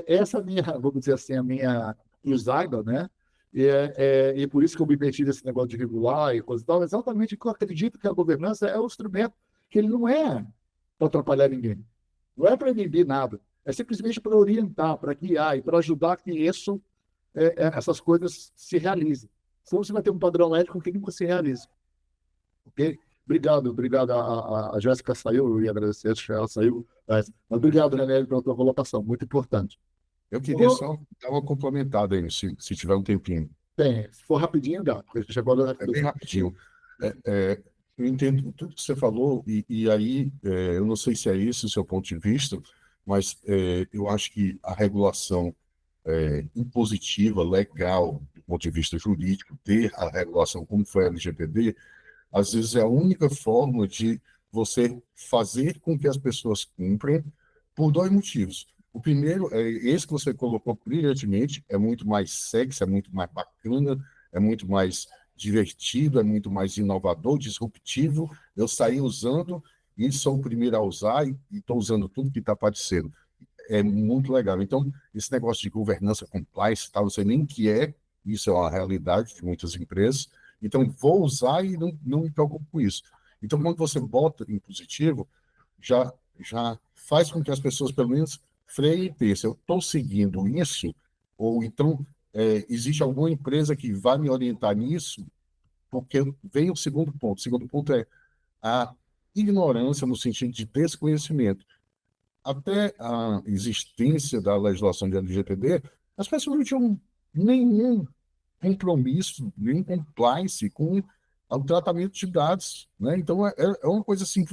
Essa minha, vamos dizer assim, a minha cruzada, né? E por isso que eu me meti nesse negócio de regular e coisa e tal, exatamente porque eu acredito que a governança é um instrumento que ele não é para atrapalhar ninguém. Não é para inibir nada. É simplesmente para orientar, para guiar e para ajudar que essas coisas se realizem. Senão você vai ter um padrão ético que nunca se realiza. Ok? Obrigado. A Jéssica saiu, eu ia agradecer, acho que ela saiu. Mas obrigado, René, pela tua colocação, muito importante.
Eu queria só dar uma complementada aí, se tiver um tempinho.
Bem, se for rapidinho, dá.
É bem rapidinho. Eu entendo tudo que você falou, e aí, eu não sei se é esse o seu ponto de vista, mas eu acho que a regulação impositiva, legal, do ponto de vista jurídico, ter a regulação como foi a LGPD, às vezes é a única forma de você fazer com que as pessoas cumprem por dois motivos. O primeiro é esse que você colocou brilhantemente, é muito mais sexy, é muito mais bacana, é muito mais divertido, é muito mais inovador, disruptivo. Eu saí usando e sou o primeiro a usar e estou usando tudo que está aparecendo. É muito legal. Então, esse negócio de governança, compliance, tal, não sei nem o que é, isso é uma realidade de muitas empresas. Então, vou usar e não me preocupo com isso. Então, quando você bota em positivo, já faz com que as pessoas, pelo menos, freiem e pensem, eu estou seguindo isso? Ou então, existe alguma empresa que vai me orientar nisso? Porque vem o segundo ponto. O segundo ponto é a ignorância no sentido de desconhecimento. Até a existência da legislação de LGPD, as pessoas não tinham nenhum compromisso, nem compliance com o tratamento de dados, né? Então, é uma coisa assim que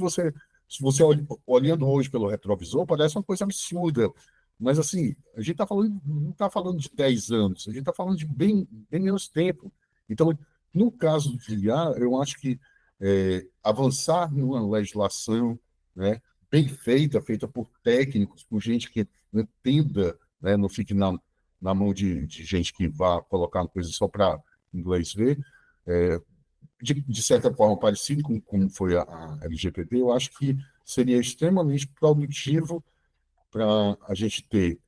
se você olhando hoje pelo retrovisor, parece uma coisa absurda. Mas, assim, a gente não está falando de 10 anos, a gente está falando de bem menos tempo. Então, no caso de IA, eu acho que avançar numa legislação, né, bem feita por técnicos, por gente que entenda, né, não fique na mão de gente que vá colocar uma coisa só para inglês ver, de certa forma parecido com como foi a LGPD, eu acho que seria extremamente produtivo para a gente ter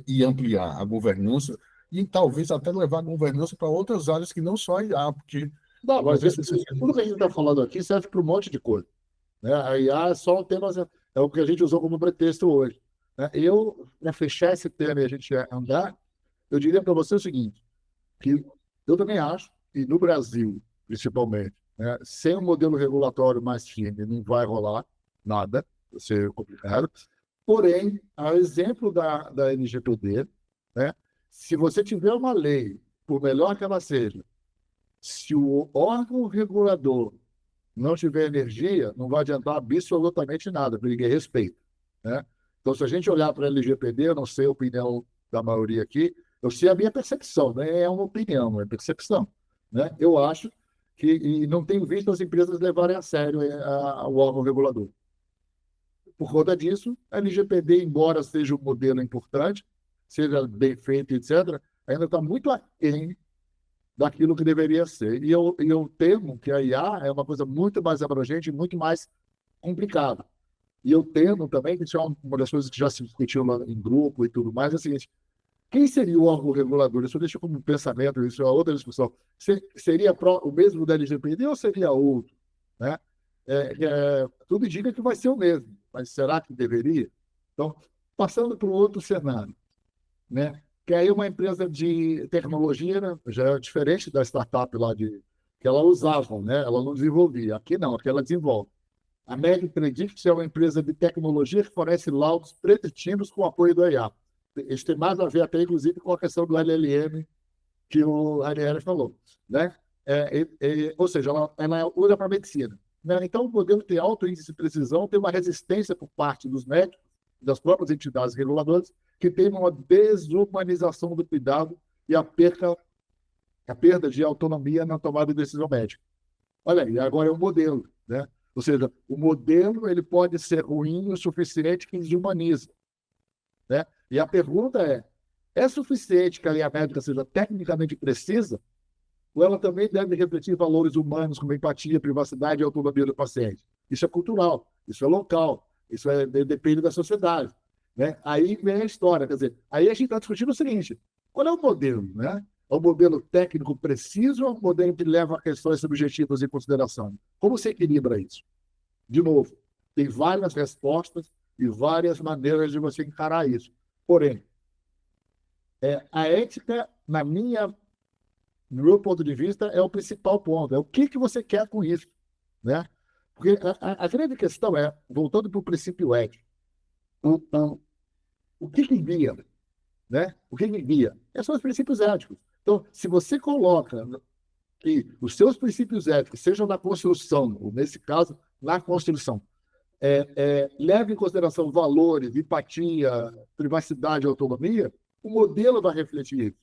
e ampliar a governança e talvez até levar a governança para outras áreas que não só a IA, porque
Não, mas tudo que a gente está falando aqui serve para um monte de coisa, né? A IA é só um tema, é o que a gente usou como pretexto hoje, né? Para fechar esse tema e a gente andar, eu diria para você o seguinte, que eu também acho, e no Brasil, principalmente, né, sem um modelo regulatório mais firme, não vai rolar nada, vai ser complicado. Porém, a exemplo da LGPD, né, se você tiver uma lei, por melhor que ela seja, se o órgão regulador não tiver energia, não vai adiantar absolutamente nada, porque ninguém respeita, né? Então, se a gente olhar para a LGPD, eu não sei a opinião da maioria aqui, eu sei a minha percepção, né? É uma opinião, é percepção, né? Eu acho que, e não tenho visto as empresas levarem a sério o órgão regulador. Por conta disso, a LGPD, embora seja um modelo importante, seja bem feito, etc., ainda está muito aquém daquilo que deveria ser. E eu temo que a IA é uma coisa muito mais abrangente e muito mais complicada. E eu temo também, que isso é uma das coisas que já se discutiu lá em grupo e tudo mais, é o seguinte, quem seria o órgão regulador? Isso deixa como pensamento, isso é outra discussão. Seria o mesmo da LGPD ou seria outro? Né? Tudo indica que vai ser o mesmo, mas será que deveria? Então, passando para o outro cenário, né? Que aí uma empresa de tecnologia, né, já é diferente da startup lá que ela usava, né? Ela não desenvolvia. Aqui não, aqui ela desenvolve. A Meg Predict é uma empresa de tecnologia que fornece laudos preditivos com apoio do IA. Isso tem mais a ver até, inclusive, com a questão do LLM que o Ariel falou, né? Ou seja, ela usa para medicina, né? Então, o modelo tem alto índice de precisão, tem uma resistência por parte dos médicos, das próprias entidades reguladoras, que tem uma desumanização do cuidado e a perda de autonomia na tomada de decisão médica. Olha aí, agora é um modelo, né? Ou seja, o modelo ele pode ser ruim o suficiente que desumaniza, né? E a pergunta é suficiente que a linha médica seja tecnicamente precisa ou ela também deve refletir valores humanos como empatia, privacidade e autonomia do paciente? Isso é cultural, isso é local, isso depende da sociedade, né? Aí vem a história, quer dizer, aí a gente está discutindo o seguinte, qual é o modelo, né? É um modelo técnico preciso ou é um modelo que leva questões subjetivas em consideração? Como se equilibra isso? De novo, tem várias respostas e várias maneiras de você encarar isso. Porém, a ética, no meu ponto de vista, é o principal ponto. É o que você quer com isso, né? Porque a grande questão é, voltando para o princípio ético, o que guia, né? O que guia? São os princípios éticos. Então, se você coloca que os seus princípios éticos, sejam na construção, ou nesse caso, na construção, leve em consideração valores, empatia, privacidade e autonomia, o modelo vai refletir isso.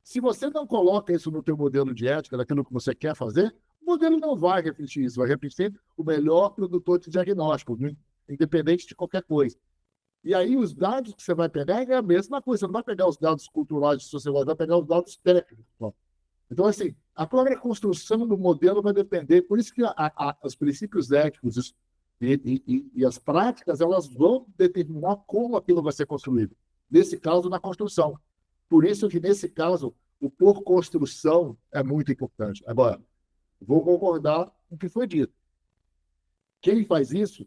Se você não coloca isso no teu modelo de ética, daquilo que você quer fazer, o O modelo não vai refletir isso, vai refletir o melhor produtor de diagnóstico, né? Independente de qualquer coisa. E aí os dados que você vai pegar é a mesma coisa, você não vai pegar os dados culturais, sociológicos, vai pegar os dados técnicos. Então, assim, a própria construção do modelo vai depender, por isso que os princípios éticos e as práticas, elas vão determinar como aquilo vai ser construído. Nesse caso, na construção. Por isso que, nesse caso, o por construção é muito importante. Agora, vou concordar com o que foi dito. Quem faz isso?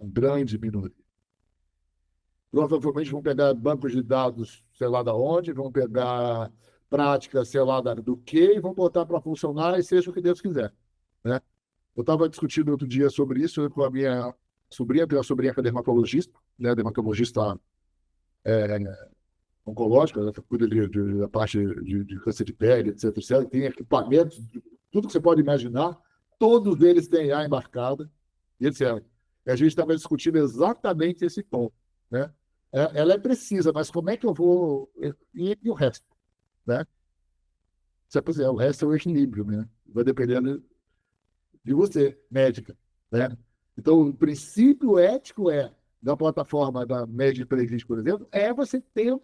A grande minoria. Provavelmente vão pegar bancos de dados, sei lá da onde, vão pegar práticas, sei lá do que, e vão botar para funcionar e seja o que Deus quiser, né? Eu estava discutindo outro dia sobre isso com a minha sobrinha, que é uma sobrinha que é dermatologista, né? Dermatologista oncológica, ela cuida da parte de câncer de pele, etc, etc. Tem equipamentos, tudo que você pode imaginar, todos eles têm IA embarcada, e etc. E a gente estava discutindo exatamente esse ponto, né? Ela é precisa, mas como é que eu vou... E o resto, né? Pois é, o resto é o equilíbrio, né? Vai dependendo de você, médica, né? Então, o princípio ético da plataforma da Médica Prestige, por exemplo, é você ter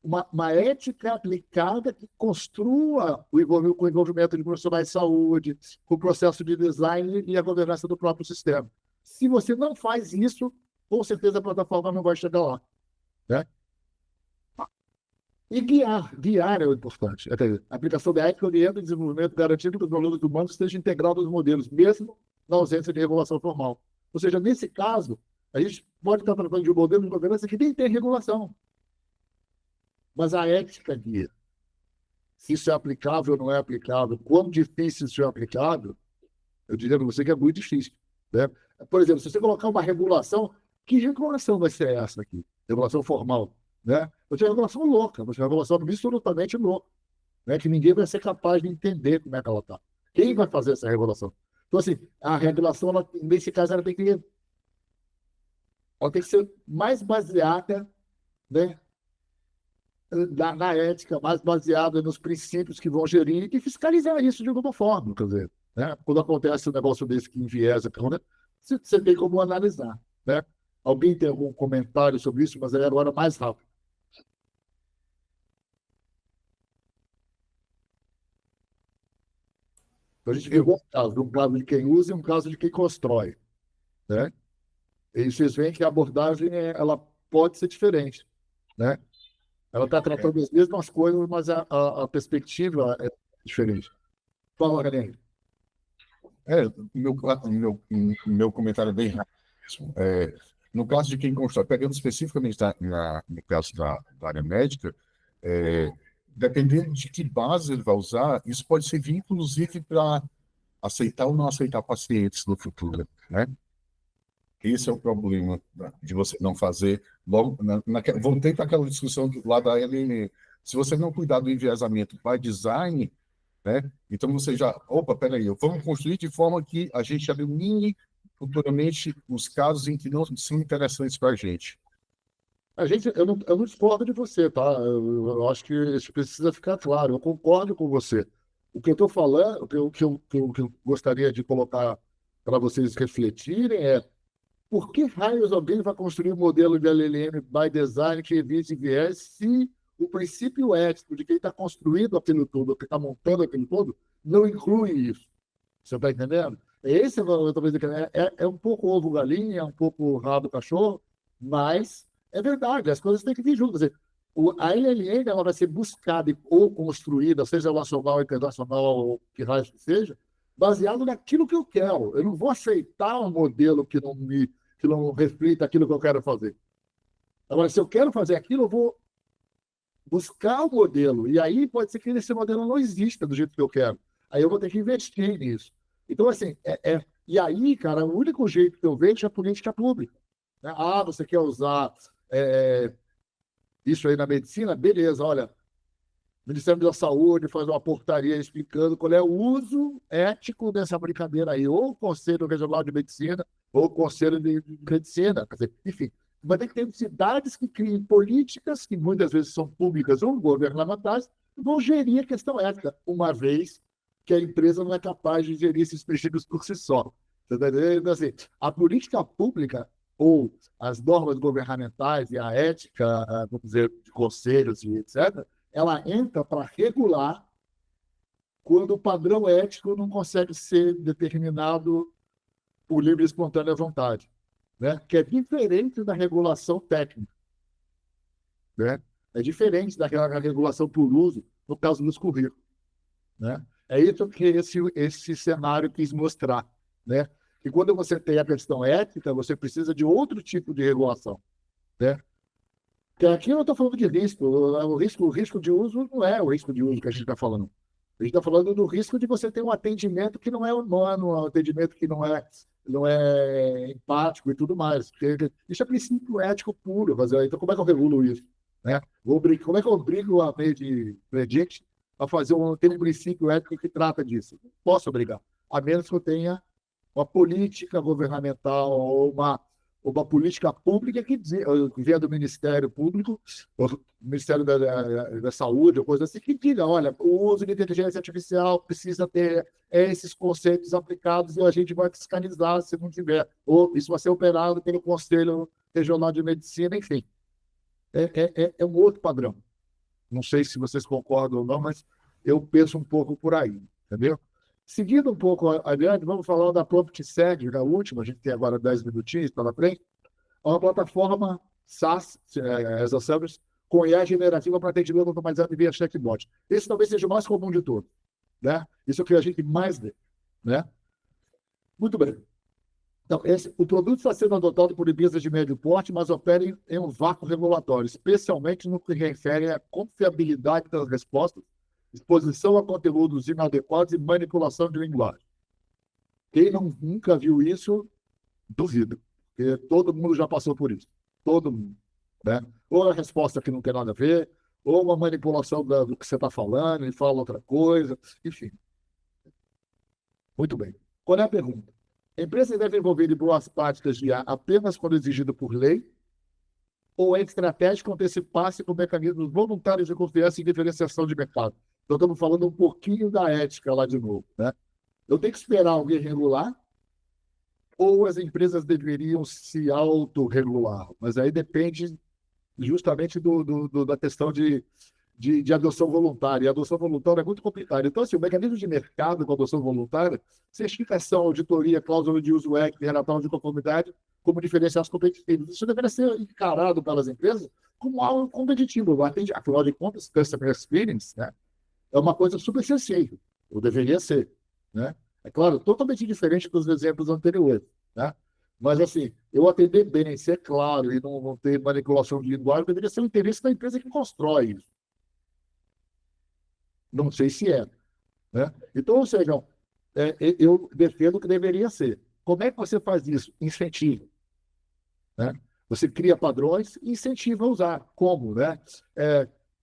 uma ética aplicada que construa o envolvimento de profissionais de saúde, o processo de design e a governança do próprio sistema. Se você não faz isso, com certeza a plataforma não vai chegar lá, né? E guiar é o importante. A aplicação da ética orienta o desenvolvimento garantindo que os valores humanos estejam integrados nos modelos, mesmo na ausência de regulação formal. Ou seja, nesse caso, a gente pode estar tratando de um modelo de governança que nem tem regulação. Mas a ética guia. Se isso é aplicável ou não é aplicável, quão difícil isso é aplicável, eu diria para você que é muito difícil, né? Por exemplo, se você colocar uma regulação, que regulação vai ser essa aqui? Regulação formal, né? Você é uma regulação louca, você é uma regulação absolutamente louca, né? Que ninguém vai ser capaz de entender como é que ela está. Quem vai fazer essa regulação? Então, assim, a regulação, nesse caso, ela tem que ser mais baseada, né, na ética, mais baseada nos princípios que vão gerir e fiscalizar isso de alguma forma, quer dizer, né? Quando acontece um negócio desse que enviesa, você tem como analisar, né? Alguém tem algum comentário sobre isso, mas agora mais rápido. Então, a gente pegou um caso de quem usa e um caso de quem constrói, né? E vocês veem que a abordagem ela pode ser diferente, né? Ela está tratando as mesmas coisas, mas a perspectiva é diferente. Fala, Galera.
Meu comentário é bem rápido mesmo. No caso de quem constrói, pegando especificamente no caso da área médica, dependendo de que base ele vai usar, isso pode servir, inclusive, para aceitar ou não aceitar pacientes no futuro, né? Esse é o problema de você não fazer logo. Voltei para aquela discussão lá da LN. Se você não cuidar do enviesamento by design, né? Então você já, peraí, vamos construir de forma que a gente elimine futuramente os casos em que não são interessantes para a gente.
Eu não discordo de você, tá? Eu acho que isso precisa ficar claro. Eu concordo com você. O que eu estou falando, o que eu gostaria de colocar para vocês refletirem por que raios alguém vai construir um modelo de LLM by design que evite viés se o princípio ético de quem está construindo aquilo tudo, que está montando aquilo tudo, não inclui isso? Você está entendendo? Esse é um pouco ovo-galinha, é um pouco rabo-cachorro, mas é verdade, as coisas têm que vir juntas. A LLM ela vai ser buscada ou construída, seja nacional, internacional, ou que raio que seja, baseado naquilo que eu quero. Eu não vou aceitar um modelo que não reflita aquilo que eu quero fazer. Agora, se eu quero fazer aquilo, eu vou buscar o modelo. E aí pode ser que esse modelo não exista do jeito que eu quero. Aí eu vou ter que investir nisso. Então, assim, e aí, cara, o único jeito que eu vejo é a política pública, né? Você quer usar isso aí na medicina? Beleza, olha, o Ministério da Saúde faz uma portaria explicando qual é o uso ético dessa brincadeira aí, ou o Conselho Regional de Medicina, ou o Conselho de Medicina, quer dizer, enfim. Mas tem que ter cidades que criem políticas, que muitas vezes são públicas ou governamentais, que vão gerir a questão ética, uma vez que a empresa não é capaz de gerir esses princípios por si só. Você tá entendendo? Então, assim, a política pública ou as normas governamentais e a ética, vamos dizer, de conselhos e etc., ela entra para regular quando o padrão ético não consegue ser determinado por livre e espontânea vontade, né? Que é diferente da regulação técnica, né? É diferente daquela regulação por uso, no caso dos currículos, né? É isso que esse cenário quis mostrar, né? E quando você tem a questão ética, você precisa de outro tipo de regulação, né? Porque aqui eu não estou falando de risco. O risco de uso não é o risco de uso que a gente está falando. A gente está falando do risco de você ter um atendimento que não é humano, um atendimento que não é empático e tudo mais. Porque isso é princípio ético puro. Então, como é que eu regulo isso? Né? Como é que eu obrigo a lei de Predict a ter um princípio ético que trata disso? Não posso obrigar, a menos que eu tenha uma política governamental ou uma política pública que vier do Ministério Público, ou do Ministério da Saúde, ou coisa assim, que diga, olha, o uso de inteligência artificial precisa ter esses conceitos aplicados e a gente vai fiscalizar se não tiver. Ou isso vai ser operado pelo Conselho Regional de Medicina, enfim. É um outro padrão. Não sei se vocês concordam ou não, mas eu penso um pouco por aí, entendeu? Seguindo um pouco adiante, vamos falar da PromptSeg, a última, a gente tem agora 10 minutinhos pela frente. É uma plataforma SaaS, as a Service, com IA generativa para atendimento automatizado via chatbot. Esse talvez seja o mais comum de todos, né? Isso é o que a gente mais vê, né? Muito bem. Então, o produto está sendo adotado por empresas de médio porte, mas opera em um vácuo regulatório, especialmente no que refere à confiabilidade das respostas, exposição a conteúdos inadequados e manipulação de linguagem. Quem nunca viu isso, duvido, porque todo mundo já passou por isso. Todo mundo, né? Ou a resposta que não tem nada a ver, ou uma manipulação do que você está falando, e fala outra coisa, enfim. Muito bem. Qual é a pergunta? Empresas devem envolver boas práticas de IA apenas quando exigido por lei, ou é estratégico antecipar-se com mecanismos voluntários de confiança e diferenciação de mercado? Então, estamos falando um pouquinho da ética lá de novo, né? Eu tenho que esperar alguém regular, ou as empresas deveriam se autorregular? Mas aí depende justamente da questão de adoção voluntária. E a adoção voluntária é muito complicada. Então, assim, o mecanismo de mercado com adoção voluntária, certificação, auditoria, cláusula de uso ético, relatório de conformidade, como diferenciais competitivos. Isso deveria ser encarado pelas empresas como algo competitivo. Afinal de contas, customer experience, né, é uma coisa super sensível, ou deveria ser, né? É claro, totalmente diferente dos exemplos anteriores, né? Mas, assim, eu atender bem, ser claro e não ter manipulação de linguagem, deveria ser o interesse da empresa que constrói isso. Não sei se é, né? Então, ou seja, eu defendo que deveria ser. Como é que você faz isso? Incentivo, né? Você cria padrões e incentiva a usar. Como, né?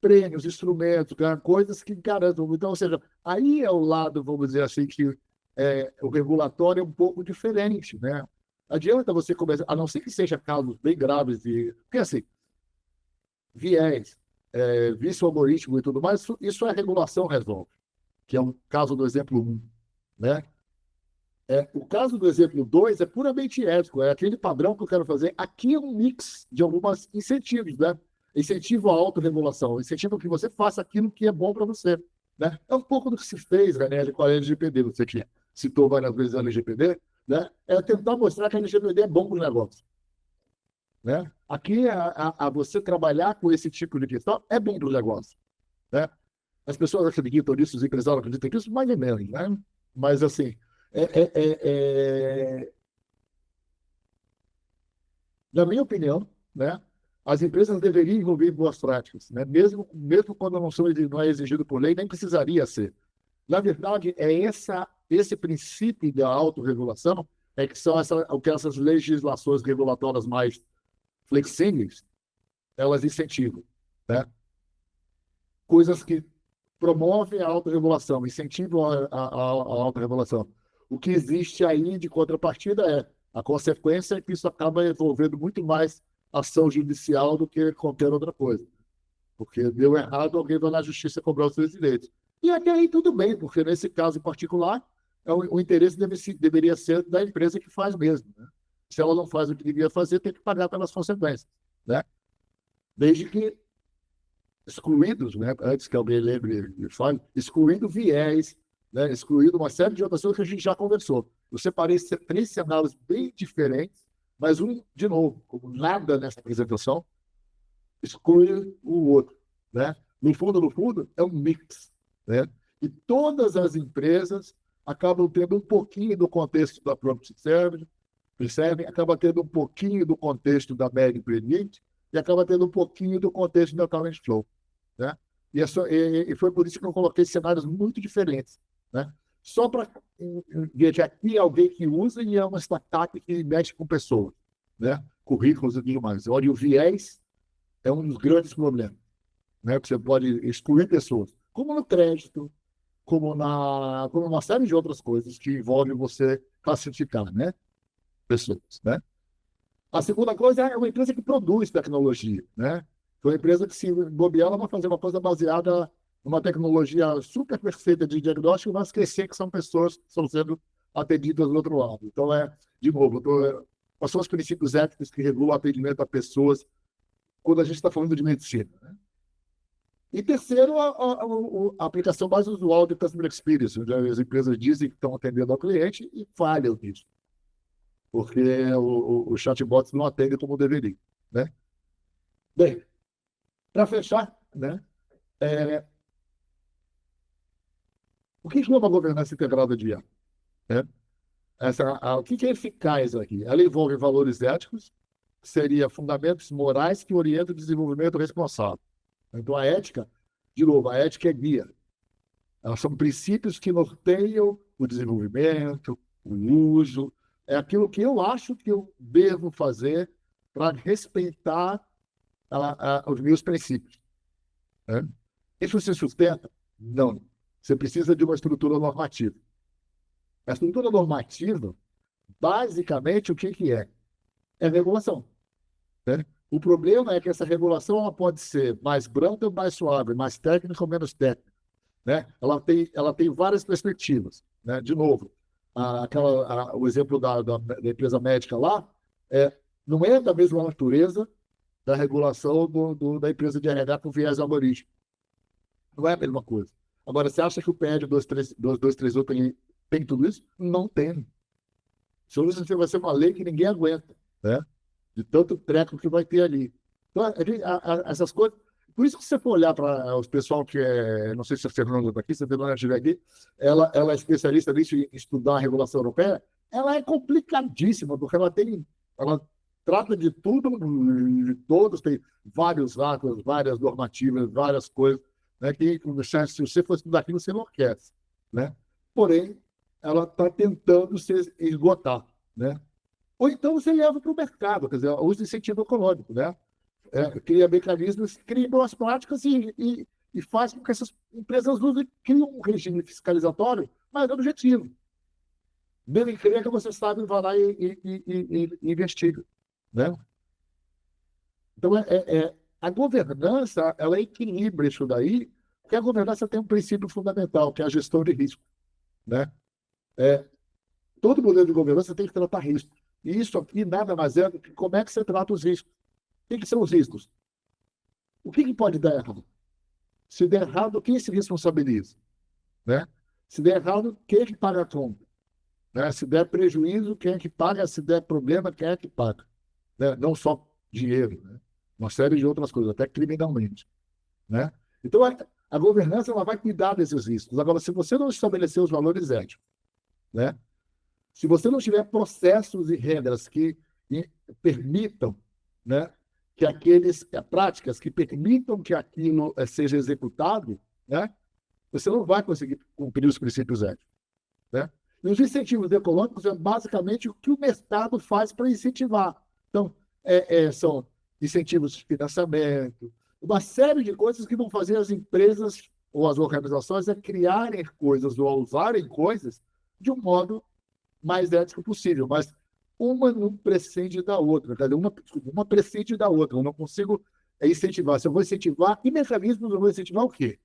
Prêmios, instrumentos, coisas que garantam. Então, ou seja, aí é o lado, vamos dizer assim, que o regulatório é um pouco diferente, né? Adianta você começar, a não ser que seja casos bem graves, porque assim, viés, vício algoritmo e tudo mais, isso a regulação resolve, que é um caso do exemplo 1, né? O caso do exemplo 2 é puramente ético, é aquele padrão que eu quero fazer. Aqui é um mix de alguns incentivos, né? Incentivo à autorregulação, incentivo que você faça aquilo que é bom para você, né? É um pouco do que se fez, né, com a LGPD, você que citou várias vezes a LGPD, né? É tentar mostrar que a LGPD é bom para o negócio, né? Aqui, você trabalhar com esse tipo de questão é bom para o negócio, né? As pessoas acreditam nisso, os empresários acreditam nisso, mais ou menos, né? Mas, assim, na minha opinião, né, as empresas deveriam envolver boas práticas, né? Mesmo quando não é exigido por lei, nem precisaria ser. Na verdade, esse princípio da autorregulação que são o que essas legislações regulatórias mais flexíveis, elas incentivam, né? Coisas que promovem a autorregulação, incentivam a autorregulação. O que existe aí de contrapartida a consequência é que isso acaba envolvendo muito mais ação judicial do que qualquer outra coisa. Porque deu errado, alguém vai na justiça cobrar os seus direitos. E até aí tudo bem, porque nesse caso em particular, o interesse deveria ser da empresa que faz mesmo, né? Se ela não faz o que devia fazer, tem que pagar pelas consequências, né? Desde que excluídos, né? Antes que alguém lembre e fale, excluindo viés, né? Excluindo uma série de outras coisas que a gente já conversou. Eu separei três cenários bem diferentes, mas um, de novo, como nada nessa apresentação, exclui o outro, né? No fundo, é um mix, né? E todas as empresas acabam tendo um pouquinho do contexto da Prompt Service, percebem? Acaba tendo um pouquinho do contexto da Mary Predict e acaba tendo um pouquinho do contexto da Talent Flow, né? E foi por isso que eu coloquei cenários muito diferentes, né? Só para ver que aqui é alguém que usa e é uma startup que mexe com pessoas, né? Currículos e tudo mais. Olha, o viés é um dos grandes problemas, né? Que você pode excluir pessoas, como no crédito, como uma série de outras coisas que envolvem você classificar, né? Pessoas, né? A segunda coisa é uma empresa que produz tecnologia, né? Foi uma empresa que, se bobear, ela vai fazer uma coisa baseada numa tecnologia super perfeita de diagnóstico, mas esquecer que são pessoas que estão sendo atendidas do outro lado. Então, de novo, quais são os princípios éticos que regulam o atendimento a pessoas quando a gente está falando de medicina, né? E terceiro, a aplicação mais usual de Customer Experience, onde as empresas dizem que estão atendendo ao cliente e falham nisso, porque os chatbots não atendem como deveriam, né? Bem, para fechar, né, o que é uma governança integrada de IA? Né? O que é eficaz aqui? Ela envolve valores éticos, que seria fundamentos morais que orientam o desenvolvimento responsável. Então, a ética, de novo, a ética é guia. Elas são princípios que norteiam o desenvolvimento, o uso. É aquilo que eu acho que eu devo fazer para respeitar os meus princípios, né? Isso se sustenta? Não. Você precisa de uma estrutura normativa. A estrutura normativa, basicamente, o que é? É regulação, né? O problema é que essa regulação ela pode ser mais branda ou mais suave, mais técnica ou menos técnica, né? Ela tem várias perspectivas, né? De novo, o exemplo da empresa médica lá não é da mesma natureza da regulação da empresa de RH com viés algorítmico. Não é a mesma coisa. Agora, você acha que o PL 2231 tem tudo isso? Não tem. Isso vai ser uma lei que ninguém aguenta, né? De tanto treco que vai ter ali. Então, essas coisas... Por isso que se você for olhar para o pessoal que não sei se a Fernanda está aqui, se a Fernanda estiver aqui, ela é especialista nisso, em estudar a regulação europeia, ela é complicadíssima, porque ela trata de tudo, de todos, tem vários atos, várias normativas, várias coisas, né, que se você for estudar aquilo, você enlouquece, né? Porém, ela está tentando se esgotar, né? Ou então você leva para o mercado, quer dizer, usa incentivo econômico, né? Cria mecanismos, cria boas práticas e faz com que essas empresas criem um regime fiscalizatório mais objetivo. Bem encrenca, você sabe, vai lá e investiga, né? Então, a governança, ela equilibra isso daí, porque a governança tem um princípio fundamental, que é a gestão de risco, né? Todo modelo de governança tem que tratar risco. E isso aqui nada mais é do que como é que você trata os riscos. O que são os riscos? O que pode dar errado? Se der errado, quem se responsabiliza, né? Se der errado, quem é que paga a conta? Né? Se der prejuízo, quem é que paga? Se der problema, quem é que paga? Né? Não só dinheiro, né? Uma série de outras coisas, até criminalmente, né? Então, a governança ela vai cuidar desses riscos. Agora, se você não estabelecer os valores éticos, né? Se você não tiver processos e regras que permitam, né, práticas que permitam que aquilo seja executado, né, você não vai conseguir cumprir os princípios éticos, né? E os incentivos econômicos é basicamente o que o mercado faz para incentivar. Então, são incentivos de financiamento, uma série de coisas que vão fazer as empresas ou as organizações criarem coisas ou a usarem coisas de um modo mais ético possível, mas uma não prescinde da outra, tá? Uma prescinde da outra. Eu não consigo incentivar. Se eu vou incentivar, que mecanismos eu vou incentivar o quê?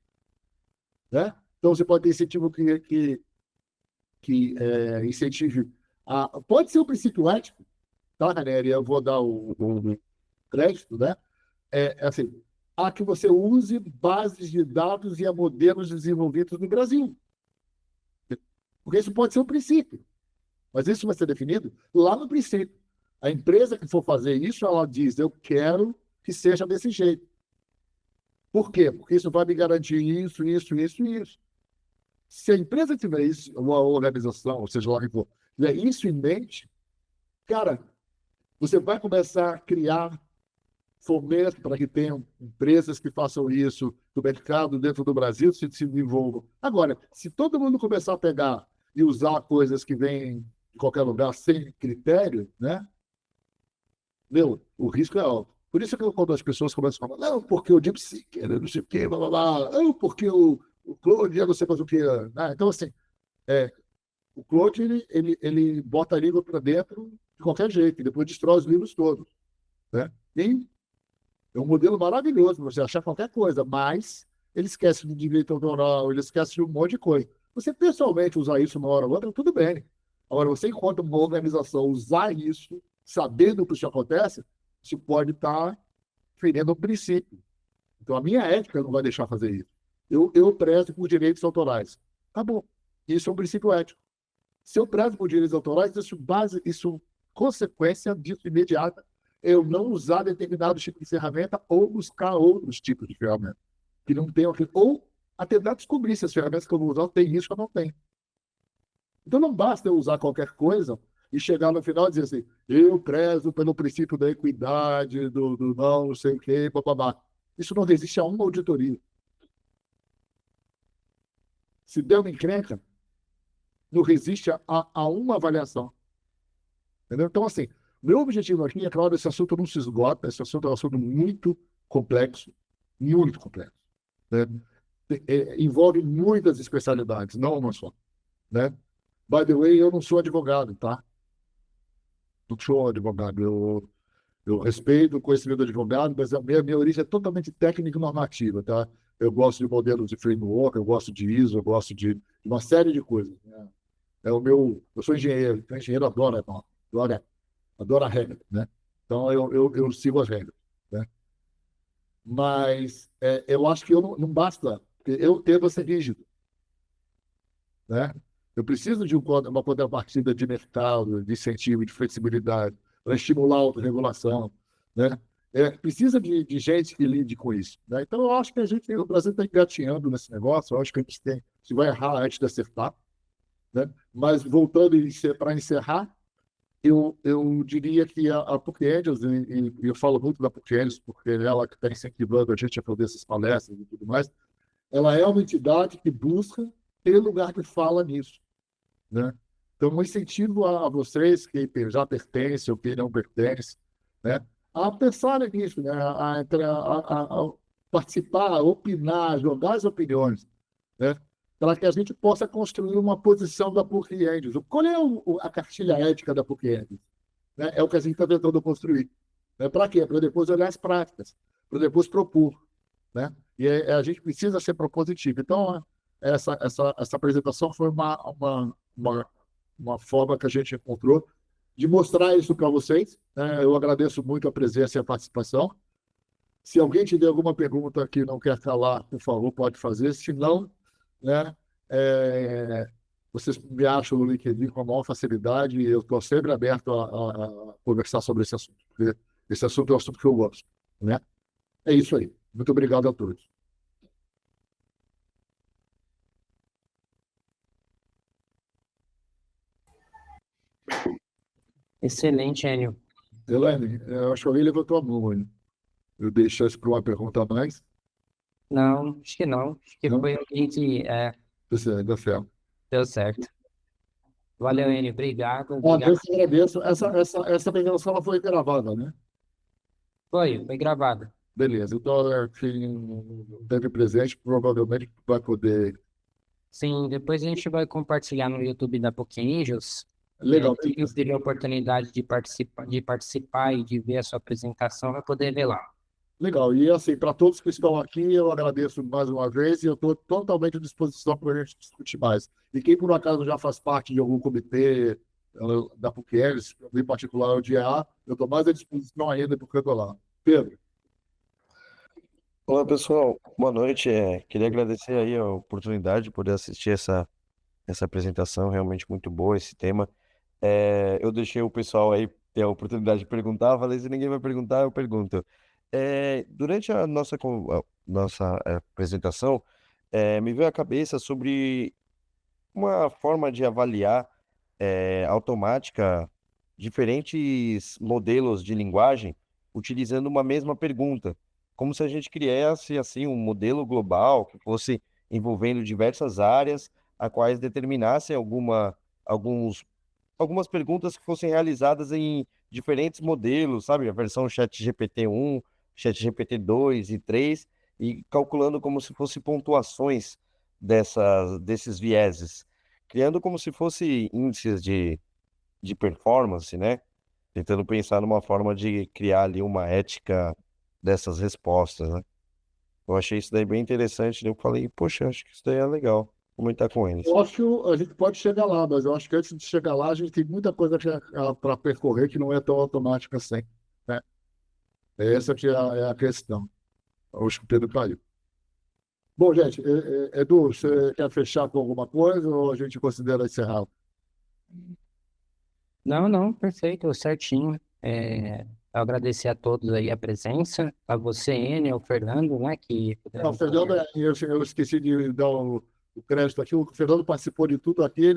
Né? Então, você pode ter incentivo que incentive pode ser o princípio ético, tá, Ranieri? Eu vou dar o crédito, né? Assim, a que você use bases de dados e a modelos desenvolvidos no Brasil. Porque isso pode ser um princípio, mas isso vai ser definido lá no princípio. A empresa que for fazer isso, ela diz, eu quero que seja desse jeito. Por quê? Porque isso vai me garantir isso, isso, isso e isso. Se a empresa tiver isso, uma organização, ou seja lá o que for, tiver isso em mente, cara, você vai começar a criar fomento para que tenham empresas que façam isso, que o mercado dentro do Brasil se desenvolva. Agora, se todo mundo começar a pegar e usar coisas que vêm de qualquer lugar sem critério, né? O risco é alto. Por isso que quando as pessoas começam a falar, não, porque o DeepSeek, não sei o quê, blá, blá, blá, não, porque o Claude, eu não sei mais o que. Né? Então, assim, o Claude, ele bota a língua para dentro de qualquer jeito, e depois destrói os livros todos. Né? E é um modelo maravilhoso para você achar qualquer coisa, mas ele esquece do direito autoral, ele esquece de um monte de coisa. Você pessoalmente usar isso uma hora ou outra, tudo bem. Agora, você, enquanto uma organização, usar isso, sabendo o que isso acontece, isso pode estar ferindo o princípio. Então, a minha ética não vai deixar fazer isso. Eu prezo por direitos autorais. Acabou. Isso é um princípio ético. Se eu prezo por direitos autorais, isso consequência disso imediata, eu não usar determinado tipo de ferramenta ou buscar outros tipos de ferramenta que não tenham aquilo. Ou até tentar descobrir se as ferramentas que eu vou usar têm isso ou não tem. Então, não basta eu usar qualquer coisa e chegar no final e dizer assim, eu prezo pelo princípio da equidade, do não sei o quê, bababá. Isso não resiste a uma auditoria. Se der uma encrenca, não resiste a uma avaliação. Entendeu? Então, assim, meu objetivo aqui é, claro, esse assunto não se esgota, esse assunto é um assunto muito complexo, né? Envolve muitas especialidades, não uma só. Né? By the way, eu não sou advogado, tá? Não sou advogado. Eu respeito o conhecimento do advogado, mas a minha origem é totalmente técnica e normativa, tá? Eu gosto de modelos de framework, eu gosto de ISO, eu gosto de uma série de coisas. Né? Eu sou engenheiro, então engenheiro adora a regra, né? Então eu sigo as regras, né? Mas eu acho que não basta, eu tento ser rígido, né? Eu preciso de uma contrapartida de mercado, de incentivo, de flexibilidade, para estimular a autorregulação, né? Precisa de gente que lide com isso, né? Então, eu acho que o Brasil está engatinhando nesse negócio, eu acho que a gente vai errar antes de acertar, né? Mas, voltando para encerrar, eu diria que a PUC Angels, e eu falo muito da PUC Angels, porque é ela que está incentivando a gente a fazer essas palestras e tudo mais, ela é uma entidade que busca ter lugar de fala nisso, né? Então, eu incentivo a vocês que já pertencem ou que não pertencem, né, a pensarem nisso, né, a participar, a opinar, jogar as opiniões, né, para que a gente possa construir uma posição da PUC Angels. Qual é a cartilha ética da PUC Angels? Né? É o que a gente está tentando construir. Né? Para quê? Para depois olhar as práticas, para depois propor. Né? E a gente precisa ser propositivo. Então, essa apresentação foi uma forma que a gente encontrou de mostrar isso para vocês. Né? Eu agradeço muito a presença e a participação. Se alguém tiver alguma pergunta que não quer falar, por favor, pode fazer. Se não, né, vocês me acham no LinkedIn com a maior facilidade e eu estou sempre aberto a conversar sobre esse assunto, porque esse assunto é um assunto que eu gosto. Né? É isso aí. Muito obrigado a todos.
Excelente, Enio.
Elaine, eu acho que alguém levantou a mão aí. Eu deixo isso para uma pergunta a mais.
Não, acho que não. Acho que
Não?
foi alguém que
Dá certo.
deu certo. Valeu, Enio. Obrigado.
Eu
Obrigado.
que agradeço. Essa apresentação ela foi gravada, né?
Foi gravado.
Beleza. Então, quem não teve presente, provavelmente vai poder.
Sim, depois a gente vai compartilhar no YouTube da PUC Angels.
Legal.
Quem teve a oportunidade de participar e de ver a sua apresentação vai poder ver lá.
Legal. E assim, para todos que estão aqui, eu agradeço mais uma vez e eu estou totalmente à disposição para a gente discutir mais. E quem por um acaso já faz parte de algum comitê da PUC-Eles, em particular o DEA, eu estou mais à disposição ainda porque eu estou lá. Pedro,
Olá, pessoal. Boa noite. Queria agradecer aí a oportunidade de poder assistir essa apresentação, realmente muito boa esse tema. Eu deixei o pessoal aí ter a oportunidade de perguntar, falei, se ninguém vai perguntar, eu pergunto. Durante a nossa apresentação, me veio à cabeça sobre uma forma de avaliar automática diferentes modelos de linguagem utilizando uma mesma pergunta, como se a gente criasse assim um modelo global que fosse envolvendo diversas áreas, a quais determinasse alguns, algumas perguntas que fossem realizadas em diferentes modelos, sabe? A versão ChatGPT 1, ChatGPT 2 e 3, e calculando como se fosse pontuações desses vieses, criando como se fosse índices de performance, né? Tentando pensar numa forma de criar ali uma ética dessas respostas, né? Eu achei isso daí bem interessante, daí eu falei, poxa, acho que isso daí é legal comentar com eles.
eu acho que a gente pode chegar lá, mas eu acho que antes de chegar lá, a gente tem muita coisa para percorrer que não é tão automática assim, né? Essa que é a questão. Acho que o Pedro caiu. Bom, gente, Edu, você quer fechar com alguma coisa ou a gente considera encerrar?
Não, não, perfeito, certinho. Agradecer a todos aí a presença, a você, Enio, ao Fernando, né, que
Não, o
puderam
Fernando, eu esqueci de dar o crédito aqui. O Fernando participou de tudo aqui.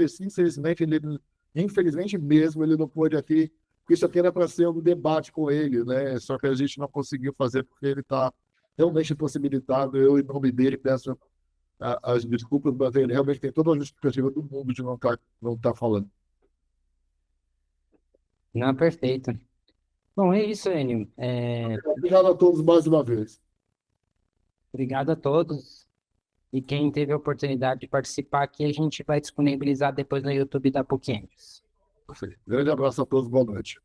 Infelizmente mesmo, ele não pôde aqui, porque isso aqui era para ser um debate com ele, né? Só que a gente não conseguiu fazer porque ele está realmente impossibilitado. Eu, em nome dele, peço as desculpas, mas ele realmente tem toda a justificativa do mundo de não tá falando.
Não, perfeito. Bom, é isso, Enio.
Obrigado a todos mais uma vez.
Obrigado a todos. E quem teve a oportunidade de participar aqui, a gente vai disponibilizar depois no YouTube da PUC.
Grande abraço a todos, boa noite.